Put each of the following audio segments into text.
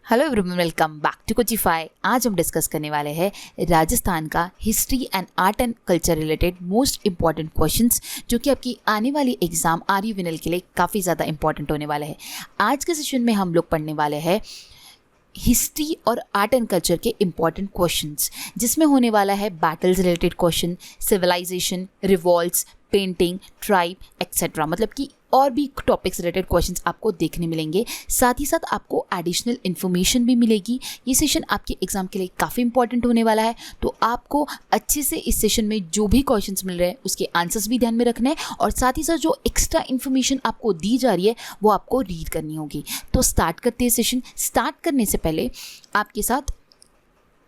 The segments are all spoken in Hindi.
Hello everyone, welcome back to Coachify. आज हम डिस्कस करने वाले हैं राजस्थान का history and art and culture related most important questions, जो कि आपकी आने वाली एग्जाम RUVNL के लिए काफ़ी ज़्यादा इंपॉर्टेंट होने वाले हैं। आज के सेशन में हम लोग पढ़ने वाले हैं हिस्ट्री और आर्ट एंड कल्चर के इंपॉर्टेंट क्वेश्चंस, जिसमें होने वाला है battles related question, civilisation, revolts, painting, tribe etcetera, मतलब कि और भी टॉपिक्स रिलेटेड क्वेश्चंस आपको देखने मिलेंगे। साथ ही साथ आपको एडिशनल इन्फॉर्मेशन भी मिलेगी। ये सेशन आपके एग्जाम के लिए काफ़ी इंपॉर्टेंट होने वाला है, तो आपको अच्छे से इस सेशन में जो भी क्वेश्चंस मिल रहे हैं उसके आंसर्स भी ध्यान में रखना है, और साथ ही साथ जो एक्स्ट्रा इन्फॉर्मेशन आपको दी जा रही है वो आपको रीड करनी होगी। तो स्टार्ट करते हैं सेशन। स्टार्ट करने से पहले आपके साथ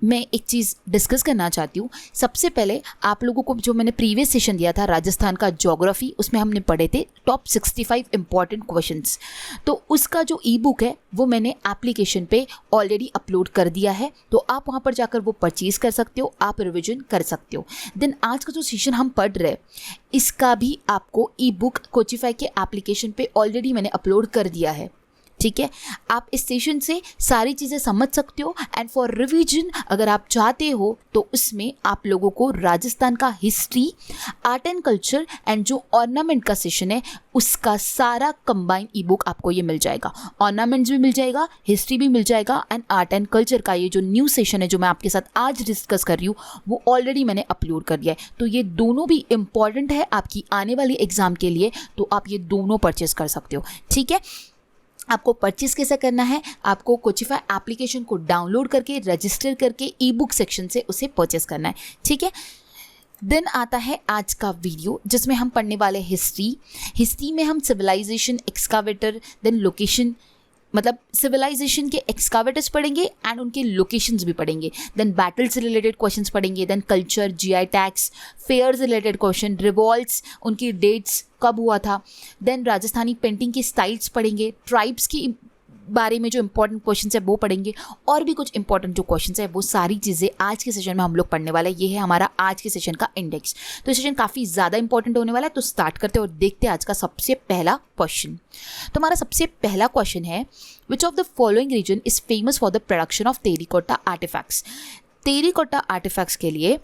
मैं एक चीज़ डिस्कस करना चाहती हूँ। सबसे पहले आप लोगों को जो मैंने प्रीवियस सेशन दिया था राजस्थान का ज्योग्राफी, उसमें हमने पढ़े थे टॉप 65 इंपॉर्टेंट क्वेश्चंस। तो उसका जो ई बुक है वो मैंने एप्लीकेशन पे ऑलरेडी अपलोड कर दिया है, तो आप वहाँ पर जाकर वो परचेज़ कर सकते हो, आप रिविजन कर सकते हो। देन आज का जो सेशन हम पढ़ रहे हैं इसका भी आपको ई बुक कोचिफाई के एप्लीकेशन पे ऑलरेडी मैंने अपलोड कर दिया है, ठीक है। आप इस सेशन से सारी चीज़ें समझ सकते हो, एंड फॉर रिवीजन अगर आप चाहते हो तो उसमें आप लोगों को राजस्थान का history, art and culture and जो ऑर्नामेंट का सेशन है उसका सारा कंबाइन ई बुक आपको ये मिल जाएगा। ऑर्नामेंट्स भी मिल जाएगा, हिस्ट्री भी मिल जाएगा, एंड आर्ट एंड कल्चर का ये जो न्यू सेशन है जो मैं आपके साथ आज डिस्कस कर रही हूँ वो ऑलरेडी मैंने अपलोड कर दिया है। तो ये दोनों भी इंपॉर्टेंट है आपकी आने वाली एग्जाम के लिए, तो आप ये दोनों परचेस कर सकते हो, ठीक है। आपको परचेस कैसे करना है, आपको कोचिफाई एप्लीकेशन को डाउनलोड करके रजिस्टर करके ई बुक सेक्शन से उसे परचेस करना है, ठीक है। देन आता है आज का वीडियो, जिसमें हम पढ़ने वाले हिस्ट्री में हम सिविलाइजेशन, एक्सकावेटर, देन लोकेशन, मतलब सिविलाइजेशन के एक्सकावेटर्स पढ़ेंगे एंड उनके लोकेशंस भी पढ़ेंगे। देन बैटल से रिलेटेड क्वेश्चंस पढ़ेंगे, then culture, GI tags, fair से रिलेटेड क्वेश्चन, रिवॉल्ट्स, उनकी डेट्स कब हुआ था, देन राजस्थानी पेंटिंग की स्टाइल्स पढ़ेंगे, ट्राइब्स की बारे में जो इंपॉर्टेंट क्वेश्चन है वो पढ़ेंगे, और भी कुछ इंपॉर्टेंट जो क्वेश्चन है वो सारी चीज़ें आज के सेशन में हम लोग पढ़ने वाले हैं। ये है हमारा आज के सेशन का इंडेक्स। तो ये सेशन काफ़ी ज़्यादा इंपॉर्टेंट होने वाला है, तो स्टार्ट करते हैं और देखते हैं आज का सबसे पहला क्वेश्चन। तो हमारा सबसे पहला क्वेश्चन है, which of the following region is famous for the production of terracotta artefacts. Terracotta artefacts के लिए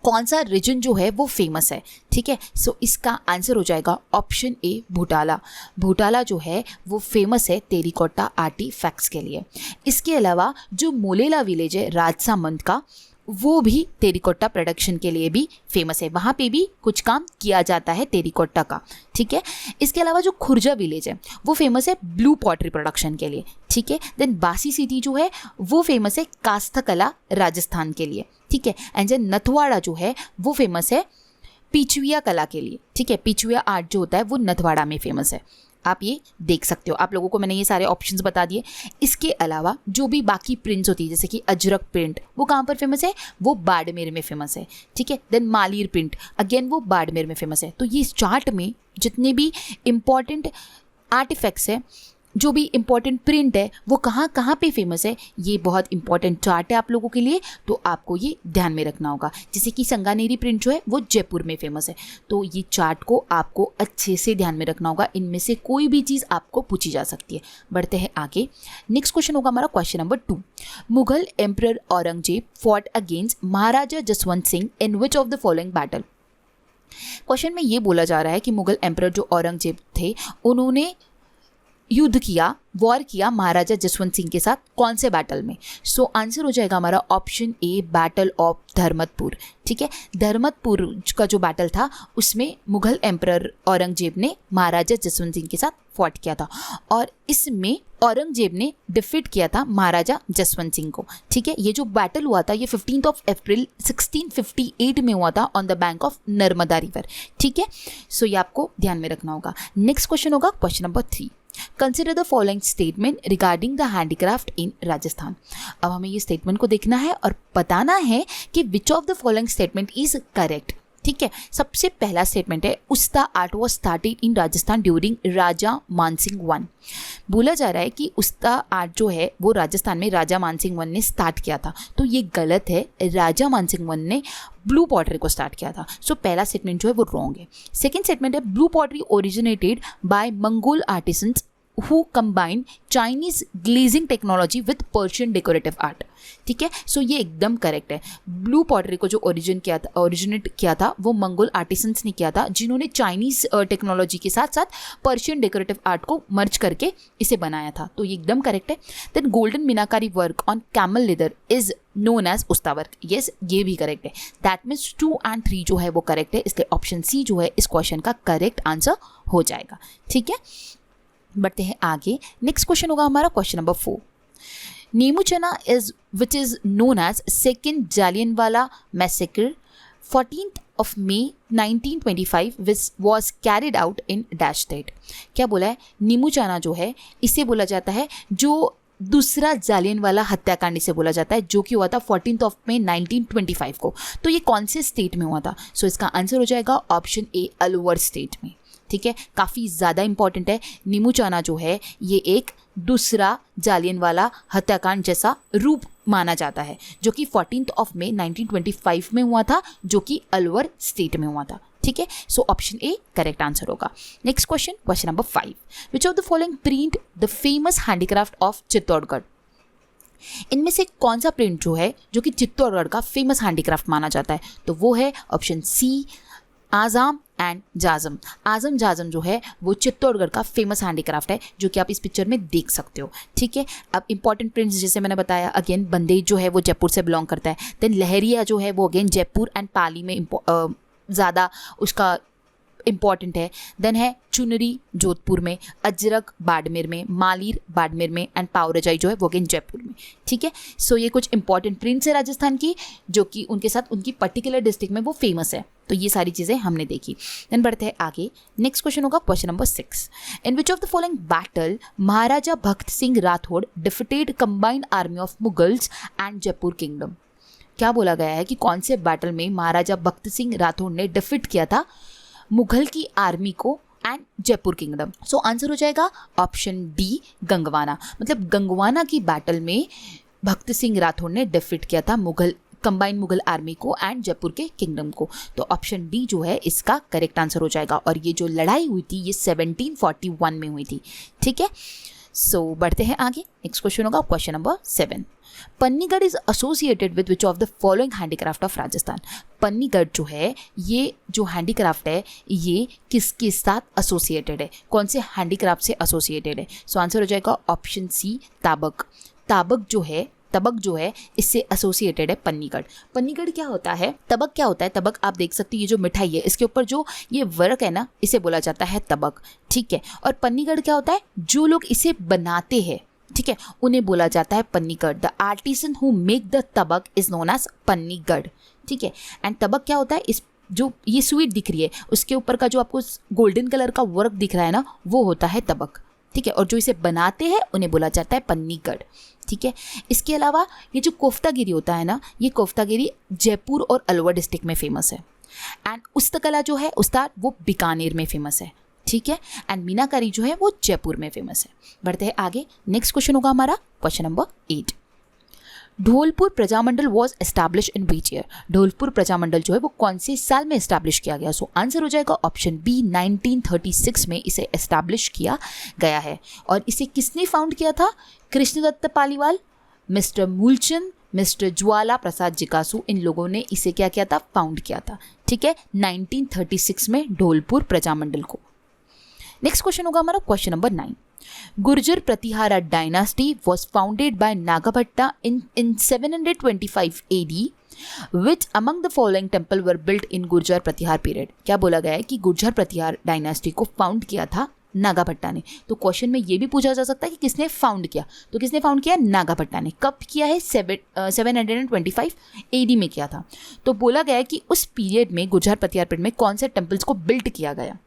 कौन सा रीजन जो है वो फेमस है, ठीक है। सो इसका आंसर हो जाएगा ऑप्शन ए, भूटाला। भूटाला जो है वो फेमस है टेरिकोटा आर्टिफैक्ट्स के लिए। इसके अलावा जो मोलेला विलेज है राजसामंद का, वो भी टेरिकोटा प्रोडक्शन के लिए भी फेमस है, वहाँ पे भी कुछ काम किया जाता है टेरिकोटा का, ठीक है। इसके अलावा जो खुर्जा विलेज है वो फेमस है ब्लू पॉटरी प्रोडक्शन के लिए, ठीक है। देन बासी सिटी जो है वो फेमस है कास्थकला राजस्थान के लिए, ठीक है। एंड देन नथवाड़ा जो है वो फेमस है पिछुआ कला के लिए, ठीक है। पिछुआ आर्ट जो होता है वो नथवाड़ा में फेमस है। आप ये देख सकते हो, आप लोगों को मैंने ये सारे ऑप्शंस बता दिए। इसके अलावा जो भी बाकी प्रिंट्स होती है जैसे कि अजरक प्रिंट, वो कहाँ पर फेमस है, वो बाड़मेर में फेमस है, ठीक है। देन मालीर प्रिंट अगेन वो बाड़मेर में फेमस है। तो ये चार्ट में जितने भी इम्पॉर्टेंट आर्टिफैक्ट्स है, जो भी इम्पॉर्टेंट प्रिंट है वो कहाँ कहाँ पे फेमस है, ये बहुत इंपॉर्टेंट चार्ट है आप लोगों के लिए, तो आपको ये ध्यान में रखना होगा। जैसे कि संगानेरी प्रिंट जो है वो जयपुर में फेमस है, तो ये चार्ट को आपको अच्छे से ध्यान में रखना होगा। इनमें से कोई भी चीज़ आपको पूछी जा सकती है। बढ़ते हैं आगे। नेक्स्ट क्वेश्चन होगा हमारा question number 2। Mughal emperor Aurangzeb fought against Maharaja Jaswant Singh in which of the following battle. Question में ये बोला जा रहा है कि मुगल एम्परर जो औरंगजेब थे उन्होंने युद्ध किया, वॉर किया महाराजा जसवंत सिंह के साथ, कौन से बैटल में। सो आंसर हो जाएगा हमारा ऑप्शन ए, बैटल ऑफ धर्मतपुर, ठीक है। धर्मतपुर का जो बैटल था उसमें मुगल एम्परर औरंगजेब ने महाराजा जसवंत सिंह के साथ फॉट किया था, और इसमें औरंगजेब ने डिफीट किया था महाराजा जसवंत सिंह को, ठीक है। ये जो बैटल हुआ था ये 15 अप्रैल 1658 में हुआ था on the bank of Narmada river, ठीक है। सो ये आपको ध्यान में रखना होगा। नेक्स्ट क्वेश्चन होगा question number 3। Consider the following statement regarding the handicraft in Rajasthan. अब हमें ये स्टेटमेंट को देखना है और बताना है कि which of the following statement is correct, ठीक है। सबसे पहला स्टेटमेंट है, Usta art was started in Rajasthan during Raja Mansingh one. बोला जा रहा है कि उस्ता आर्ट जो है वो राजस्थान में राजा मानसिंह वन ने स्टार्ट किया था, तो ये गलत है। राजा मानसिंह वन ने ब्लू पॉटरी को स्टार्ट किया था। सो पहला स्टेटमेंट जो है वो रॉन्ग है। सेकेंड स्टेटमेंट है, blue pottery originated by Mongol artisans who combine Chinese glazing technology with Persian decorative art. ठीक है, सो ये एकदम करेक्ट है। ब्लू पॉटरी को जो ओरिजिनेट किया था वो मंगोल आर्टिसंस ने किया था, जिन्होंने चाइनीज टेक्नोलॉजी के साथ साथ पर्शियन डेकोरेटिव आर्ट को मर्ज करके इसे बनाया था, तो ये एकदम करेक्ट है। Then golden meenakari work on camel leather is known as usta work. Yes, ये भी करेक्ट है। दैट मीन्स 2 और 3 जो है वो करेक्ट है, इसलिए ऑप्शन सी जो है इस क्वेश्चन का करेक्ट आंसर हो जाएगा। ठीक है, बढ़ते हैं आगे। नेक्स्ट क्वेश्चन होगा हमारा question number 4। Nemuchana is which is known as second Jallianwala massacre 14th of May 1925 which was carried out in dash state। क्या बोला है? नीमूचाना जो है इसे बोला जाता है जो दूसरा जालियनवाला हत्याकांड इसे बोला जाता है, जो कि हुआ था 14th of May 1925 को। तो ये कौन से स्टेट में हुआ था? सो इसका आंसर हो जाएगा ऑप्शन ए, अलवर स्टेट में। ठीक है, काफ़ी ज़्यादा इंपॉर्टेंट है। नीमूचाना जो है ये एक दूसरा जालियनवाला हत्याकांड जैसा रूप माना जाता है, जो कि 14th of May 1925 में हुआ था, जो कि अलवर स्टेट में हुआ था। ठीक है, so option A correct answer होगा। Next question, question number 5। Which of the following print the famous handicraft of Chittorgarh? इनमें से कौन सा प्रिंट जो है जो कि चित्तौड़गढ़ का फेमस हैंडीक्राफ्ट माना जाता है? तो वो है ऑप्शन सी, आज़ाम एंड जाज़म। आज़म जाज़म जो है वो चित्तौड़गढ़ का फेमस हैंडीक्राफ्ट है, जो कि आप इस पिक्चर में देख सकते हो। ठीक है, अब इंपॉर्टेंट प्रिंट्स जैसे मैंने बताया, अगेन बंदेज जो है वो जयपुर से बिलोंग करता है। देन लहरिया जो है वो अगेन जयपुर एंड पाली में ज़्यादा उसका इम्पॉर्टेंट है। देन है चुनरी जोधपुर में, अजरक बाड़मेर में, मालीर बाड़मेर में एंड पावरजाई जो है वो अगेन जयपुर में। ठीक है, सो ये कुछ इंपॉर्टेंट प्रिंट्स है राजस्थान की, जो कि उनके साथ उनकी पर्टिकुलर डिस्ट्रिक्ट में वो फेमस है। तो ये सारी चीज़ें हमने देखी। देन बढ़ते हैं आगे। नेक्स्ट क्वेश्चन होगा question number 6। In which of the following battle Maharaja Bhakt Singh Rathore defeated combined army of Mughals and Jaipur kingdom? क्या बोला गया है कि कौन से बैटल में महाराजा भक्त सिंह राठौड़ ने डिफीट किया था मुगल की आर्मी को and Jaipur kingdom? So answer हो जाएगा ऑप्शन डी, गंगवाना। मतलब गंगवाना की बैटल में भक्त सिंह राठौड़ ने डिफीट किया था कंबाइंड मुगल आर्मी को एंड जयपुर के किंगडम को। तो ऑप्शन डी जो है इसका करेक्ट आंसर हो जाएगा। और ये जो लड़ाई हुई थी ये 1741 में हुई थी। ठीक है, सो बढ़ते हैं आगे। नेक्स्ट क्वेश्चन होगा question number 7। Pannigarh is associated with which of the following handicraft of Rajasthan? Pannigarh जो है ये जो हैंडीक्राफ्ट है ये किसके साथ एसोसिएटेड है? कौन से हैंडीक्राफ्ट से एसोसिएटेड है? सो आंसर हो जाएगा ऑप्शन सी, ताबक। तबक जो है इससे एसोसिएटेड है पन्नीगढ़। पन्नीगढ़ क्या होता है? तबक क्या होता है? तबक आप देख सकते हैं, ये जो मिठाई है इसके ऊपर जो ये वर्क है ना, इसे बोला जाता है तबक। ठीक है, और पन्नीगढ़ क्या होता है? जो लोग इसे बनाते हैं, ठीक है, उन्हें बोला जाता है Pannigarh. The artisan who make the tabak is known as Pannigarh. ठीक है, एंड तबक क्या होता है? इस जो ये स्वीट दिख रही है उसके ऊपर का जो आपको गोल्डन कलर का वर्क दिख रहा है ना, वो होता है तबक। ठीक है, और जो इसे बनाते हैं उन्हें बोला जाता है पन्नीगढ़। ठीक है, इसके अलावा ये जो कोफ्तागिरी होता है ना, ये कोफ्तागिरी जयपुर और अलवर डिस्ट्रिक्ट में फेमस है। एंड उस्तकला जो है उस्ताद वो बीकानेर में फेमस है। ठीक है, एंड मीनाकारी जो है वो जयपुर में फेमस है। बढ़ते हैं आगे। नेक्स्ट क्वेश्चन होगा हमारा question number 8। Dholpur Prajamandal was establish in which year? Dholpur Prajamandal जो है वो कौन से साल में एस्टैब्लिश किया गया? सो आंसर हो जाएगा ऑप्शन बी, 1936 में इसे एस्टैब्लिश किया गया है। और इसे किसने फाउंड किया था? कृष्णदत्त पालीवाल, मिस्टर मूलचंद, मिस्टर ज्वाला प्रसाद जिकासू, इन लोगों ने इसे क्या किया था? फाउंड किया था। ठीक है, 1936 में धौलपुर प्रजामंडल को। नेक्स्ट क्वेश्चन होगा हमारा question number 9। Gurjar Pratihara dynasty was founded by Nagabhatta in 725 AD. Which among the following temple were built in Gurjar Pratihar period? क्या बोला गया है कि गुर्जर प्रतिहार डायनास्टी को फाउंड किया था नागाभट्टा ने। तो क्वेश्चन में ये भी पूछा जा सकता है कि किसने फाउंड किया? तो किसने फाउंड किया? नागाभट्टा ने। कब किया है? 725 AD में किया था। तो बोला गया है कि उस पीरियड में गुर्जर प्रतिहार पीरियड में कौन से टेम्पल्स को बिल्ड किया गया?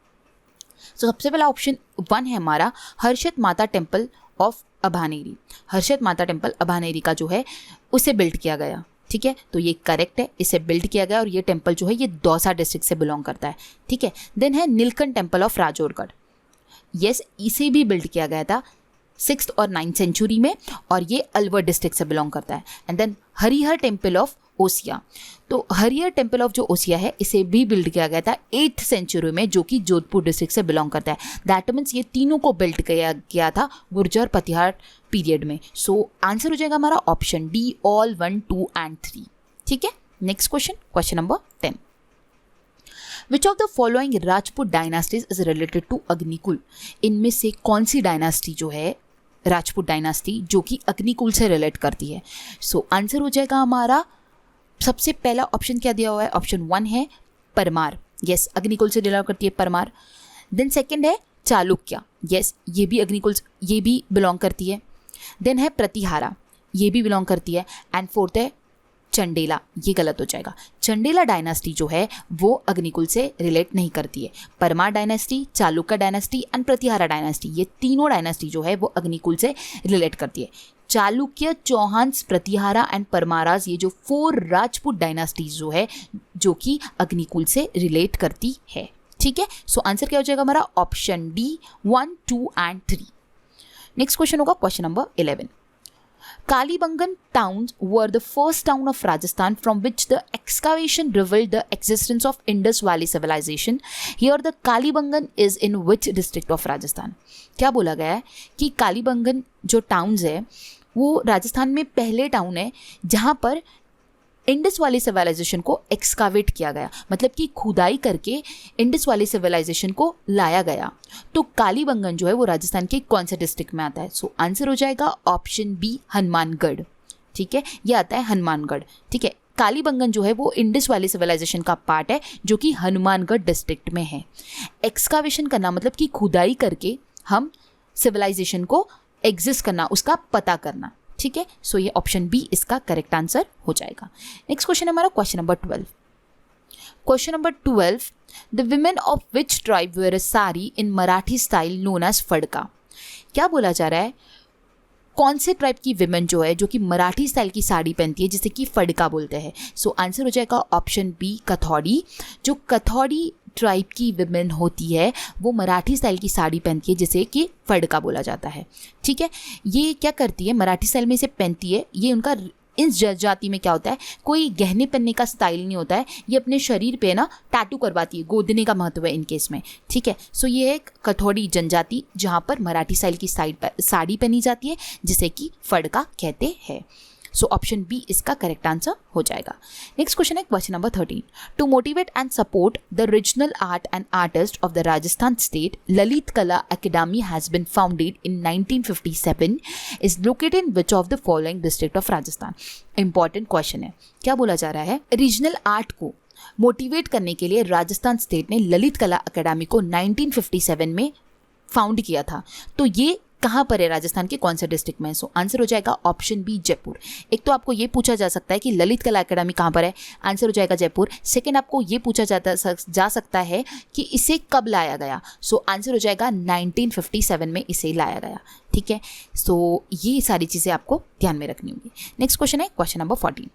तो सबसे पहला ऑप्शन 1 है हमारा हर्षद माता टेम्पल ऑफ अभानेरी। हर्षद माता टेम्पल अभानेरी का जो है उसे बिल्ड किया गया। ठीक है, तो ये करेक्ट है, इसे बिल्ड किया गया और ये टेम्पल जो है ये दौसा डिस्ट्रिक्ट से बिलोंग करता है। ठीक है, देन है Neelkanth temple of Rajorgarh. Yes, इसे भी बिल्ड किया गया था 6th और 9th सेंचुरी में और ये अलवर डिस्ट्रिक्ट से बिलोंग करता है। And then Harihar temple of Osian. तो हरियर टेम्पल ऑफ जो ओसिया है इसे भी बिल्ड किया गया था 8th सेंचुरी में, जो कि जोधपुर डिस्ट्रिक्ट से बिलोंग करता है। दैट मीन्स ये तीनों को बिल्ड किया गया था गुर्जर पतिहार पीरियड में। सो आंसर हो जाएगा हमारा ऑप्शन डी, ऑल 1, 2 एंड 3। ठीक है, next question, question number 10। Which of the following Rajput dynasties is related to Agnikul? इनमें से कौन सी डायनास्टी जो है राजपूत डायनास्टी जो कि अग्निकुल से रिलेट करती है? सो आंसर हो जाएगा हमारा, सबसे पहला ऑप्शन क्या दिया हुआ है, ऑप्शन 1 है परमार, यस अग्निकुल से रिलेट करती है परमार। देन सेकंड है चालुक्य, यस ये भी अग्निकुल, ये भी बिलोंग करती है। देन है प्रतिहारा, ये भी बिलोंग करती है। एंड फोर्थ है चंडेला, ये गलत हो जाएगा। चंडेला डायनास्टी जो है वो अग्निकुल से रिलेट नहीं करती है। Parmar dynasty, Chalukya dynasty and Pratihara dynasty, ये तीनों डायनास्टी जो है वो अग्निकुल से रिलेट करती है। चालुक्य, चौहान्स, प्रतिहारा एंड परमाराज, ये जो 4 राजपूत डायनास्टीज जो है जो कि अग्निकुल से रिलेट करती है। ठीक है, सो आंसर क्या हो जाएगा हमारा, option D 1, 2 and 3। Next question होगा question number 11। Kalibangan towns were the first town of Rajasthan from which the excavation revealed the existence of Indus Valley civilization. Here the Kalibangan is in which district of Rajasthan? क्या बोला गया है कि कालीबंगन जो टाउन्स है वो राजस्थान में पहले टाउन है जहाँ पर इंडस वाली सिविलाइजेशन को एक्सकावेट किया गया, मतलब कि खुदाई करके इंडस वाली सिविलाइजेशन को लाया गया। तो कालीबंगन जो है वो राजस्थान के कौन से डिस्ट्रिक्ट में आता है? सो आंसर हो जाएगा ऑप्शन बी, हनुमानगढ़। ठीक है, ये आता है हनुमानगढ़। ठीक है, कालीबंगन जो है वो इंडस वाली सिविलाइजेशन का पार्ट है जो कि हनुमानगढ़ डिस्ट्रिक्ट में है। एक्सकावेशन करना मतलब कि खुदाई करके हम सिविलाइजेशन को एग्जिस्ट करना, उसका पता करना। ठीक है, सो ये ऑप्शन बी इसका करेक्ट आंसर हो जाएगा। नेक्स्ट क्वेश्चन हमारा question number 12। Question number 12, the women of which tribe wear a sari in Marathi style known as Phadka? क्या बोला जा रहा है, कौन से ट्राइब की विमेन जो है जो कि मराठी स्टाइल की साड़ी पहनती है जिसे कि फड़का बोलते हैं? सो आंसर हो जाएगा ऑप्शन बी, कथौड़ी। जो कथौड़ी ट्राइब की विमेन होती है वो मराठी स्टाइल की साड़ी पहनती है जिसे कि फड़का बोला जाता है। ठीक है, ये क्या करती है, मराठी स्टाइल में इसे पहनती है। ये उनका इस जाति में क्या होता है, कोई गहने पहनने का स्टाइल नहीं होता है, ये अपने शरीर पे ना टैटू करवाती है, गोदने का महत्व है इन केस में। ठीक है, सो ये है एक कथौड़ी जनजाति जहाँ पर मराठी स्टाइल की साड़ी पहनी जाती है जिसे कि फड़का कहते हैं। सो ऑप्शन बी इसका करेक्ट आंसर हो जाएगा। नेक्स्ट क्वेश्चन है question number 13। To motivate and support the regional art and artist of the Rajasthan state, Lalit Kala academy has been founded in 1957, is located in which of the following district of Rajasthan? Important question है। क्या बोला जा रहा है, रीजनल आर्ट को मोटिवेट करने के लिए राजस्थान स्टेट ने ललित कला अकेडमी को 1957 में फाउंड किया था। तो ये कहाँ पर है, राजस्थान के कौन से डिस्ट्रिक्ट में? सो आंसर हो जाएगा ऑप्शन बी, जयपुर। एक तो आपको ये पूछा जा सकता है कि ललित कला अकेडमी कहाँ पर है, आंसर हो जाएगा जयपुर। सेकंड आपको ये पूछा जा सकता है कि इसे कब लाया गया, सो आंसर हो जाएगा 1957 में इसे लाया गया। ठीक है, सो ये सारी चीज़ें आपको ध्यान में रखनी होगी। नेक्स्ट क्वेश्चन है question number 14।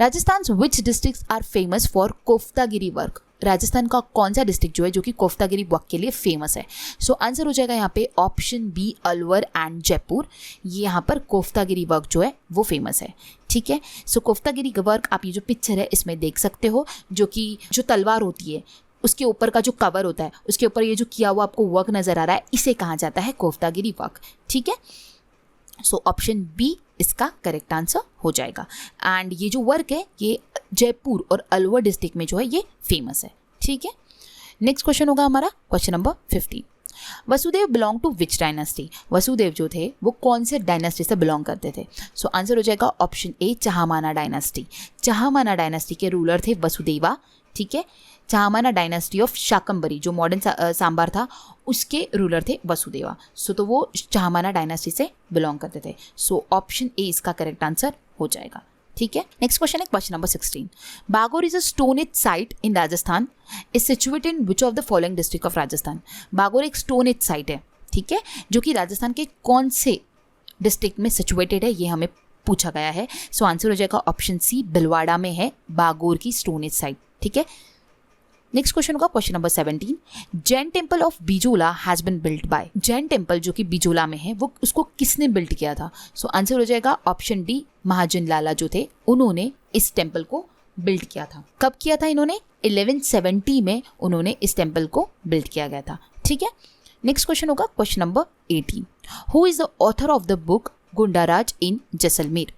Rajasthan which districts are famous for koftagiri work? Rajasthan का कौन सा डिस्ट्रिक्ट जो है जो कि कोफ्तागिरी वर्क के लिए फेमस है? सो आंसर हो जाएगा यहाँ पे option B, Alwar and Jaipur. ये यहाँ पर कोफ्तागिरी वर्क जो है वो फेमस है। ठीक है, सो कोफ्तागिरी वर्क आप ये जो पिक्चर है इसमें देख सकते हो, जो कि जो तलवार होती है उसके ऊपर का जो कवर होता है उसके ऊपर ये जो किया हुआ आपको वर्क नज़र आ रहा है, इसे कहा जाता है कोफ्तागिरी वर्क। ठीक है, सो ऑप्शन बी इसका करेक्ट आंसर हो जाएगा। एंड ये जो वर्क है ये जयपुर और अलवर डिस्ट्रिक्ट में जो है ये फेमस है। ठीक है, नेक्स्ट क्वेश्चन होगा हमारा question number 15। Vasudev belong to which dynasty? Vasudev जो थे वो कौन से डायनेस्टी से बिलोंग करते थे? सो आंसर हो जाएगा ऑप्शन ए, चाहमाना डायनेस्टी। चाहमाना डायनेस्टी के रूलर थे वसुदेवा। ठीक है, चाहमाना डायनेस्टी ऑफ शाकंबरी जो मॉडर्न सांबार था उसके रूलर थे वसुदेवा। सो तो वो चाहमाना डायनेस्टी से बिलोंग करते थे। सो ऑप्शन ए इसका करेक्ट आंसर हो जाएगा। ठीक है, नेक्स्ट क्वेश्चन है question number 16। Bagor is a stone age site in Rajasthan, is situated in which of the following district of Rajasthan? Bagor एक स्टोन एज साइट है, ठीक है, जो कि राजस्थान के कौन से डिस्ट्रिक्ट में सिचुएटेड है ये हमें पूछा गया है। सो आंसर हो जाएगा ऑप्शन सी, भिलवाड़ा में है बागोर की स्टोन एज साइट। ठीक है, नेक्स्ट क्वेश्चन होगा question number 17। Jain temple of Bijolia has been built by? Jain temple जो कि बिजोला में है वो उसको किसने बिल्ट किया था? सो आंसर हो जाएगा ऑप्शन डी, महाजन लाला जो थे उन्होंने इस टेम्पल को बिल्ड किया था। कब किया था इन्होंने? 1170 में उन्होंने इस टेम्पल को बिल्ड किया गया था। ठीक है, नेक्स्ट क्वेश्चन होगा question number 18। Who is the author of the book Gundaraj in Jaisalmer?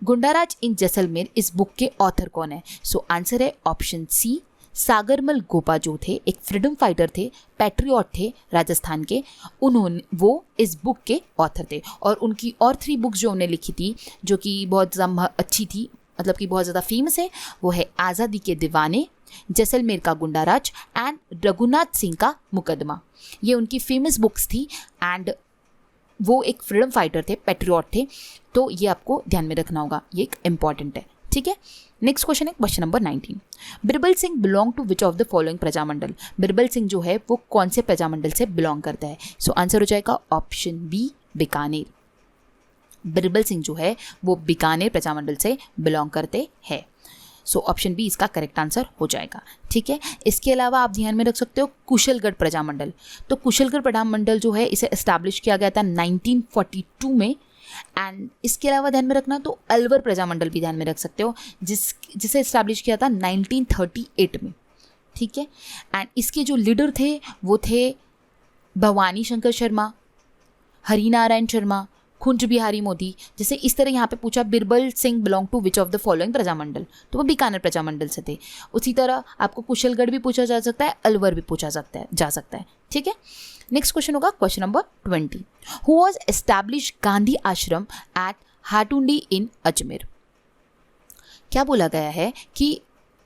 Gundaraj in Jaisalmer इस बुक के ऑथर कौन है? सो आंसर है ऑप्शन सी, सागरमल गोपा जो थे, एक फ्रीडम फाइटर थे, पैट्रियट थे राजस्थान के, वो इस बुक के ऑथर थे। और उनकी और 3 बुक्स जो उन्होंने लिखी थी जो कि बहुत ज़्यादा अच्छी थी, मतलब कि बहुत ज़्यादा फेमस है, वो है आज़ादी के दीवाने, जैसलमेर का गुंडाराज एंड रघुनाथ सिंह का मुकदमा। ये उनकी फेमस बुक्स थी एंड वो एक फ्रीडम फाइटर थे, पैट्रियट थे, तो ये आपको ध्यान में रखना होगा, ये एक इम्पॉर्टेंट है। ठीक है, नेक्स्ट क्वेश्चन है question number 19। Birbal Singh belong to which of the following Prajamandal? Birbal Singh जो है वो कौन से प्रजामंडल से बिलोंग करता है? सो आंसर हो जाएगा ऑप्शन बी, बीकानेर। बिरबल सिंह जो है वो बीकानेर प्रजामंडल से बिलोंग करते हैं। सो ऑप्शन बी इसका करेक्ट आंसर हो जाएगा। ठीक है, इसके अलावा आप ध्यान में रख सकते हो कुशलगढ़ प्रजामंडल। तो कुशलगढ़ प्रजामंडल जो है इसे एस्टैब्लिश किया गया था 1942 में। एंड इसके अलावा ध्यान में रखना तो अलवर प्रजामंडल भी ध्यान में रख सकते हो, जिसे एस्टैब्लिश किया था 1938 में। ठीक है, एंड इसके जो लीडर थे वो थे भवानी शंकर शर्मा, हरिनारायण शर्मा, कुंज बिहारी मोदी। जैसे इस तरह यहाँ पे पूछा Birbal Singh belong to which of the following Prajamandal, तो वो बीकानेर प्रजामंडल से थे। उसी तरह आपको कुशलगढ़ भी पूछा जा सकता है, अलवर भी पूछा जा सकता है। ठीक है, नेक्स्ट क्वेश्चन होगा question number 20। Who was establish Gandhi आश्रम एट हाटुंडी इन अजमेर? क्या बोला गया है कि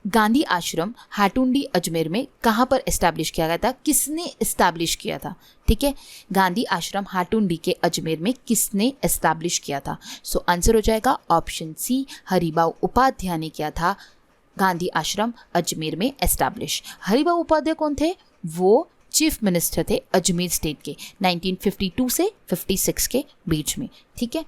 गांधी आश्रम हाटुंडी अजमेर में कहाँ पर एस्टैब्लिश किया गया था, किसने एस्टैब्लिश किया था? ठीक है, गांधी आश्रम हाटुंडी के अजमेर में किसने एस्टैब्लिश किया था? सो आंसर हो जाएगा ऑप्शन सी, हरिभाऊ उपाध्याय ने किया था गांधी आश्रम अजमेर में एस्टैब्लिश। हरिभाऊ उपाध्याय कौन थे? वो चीफ मिनिस्टर थे अजमेर स्टेट के 1952 से 56 के बीच में। ठीक है,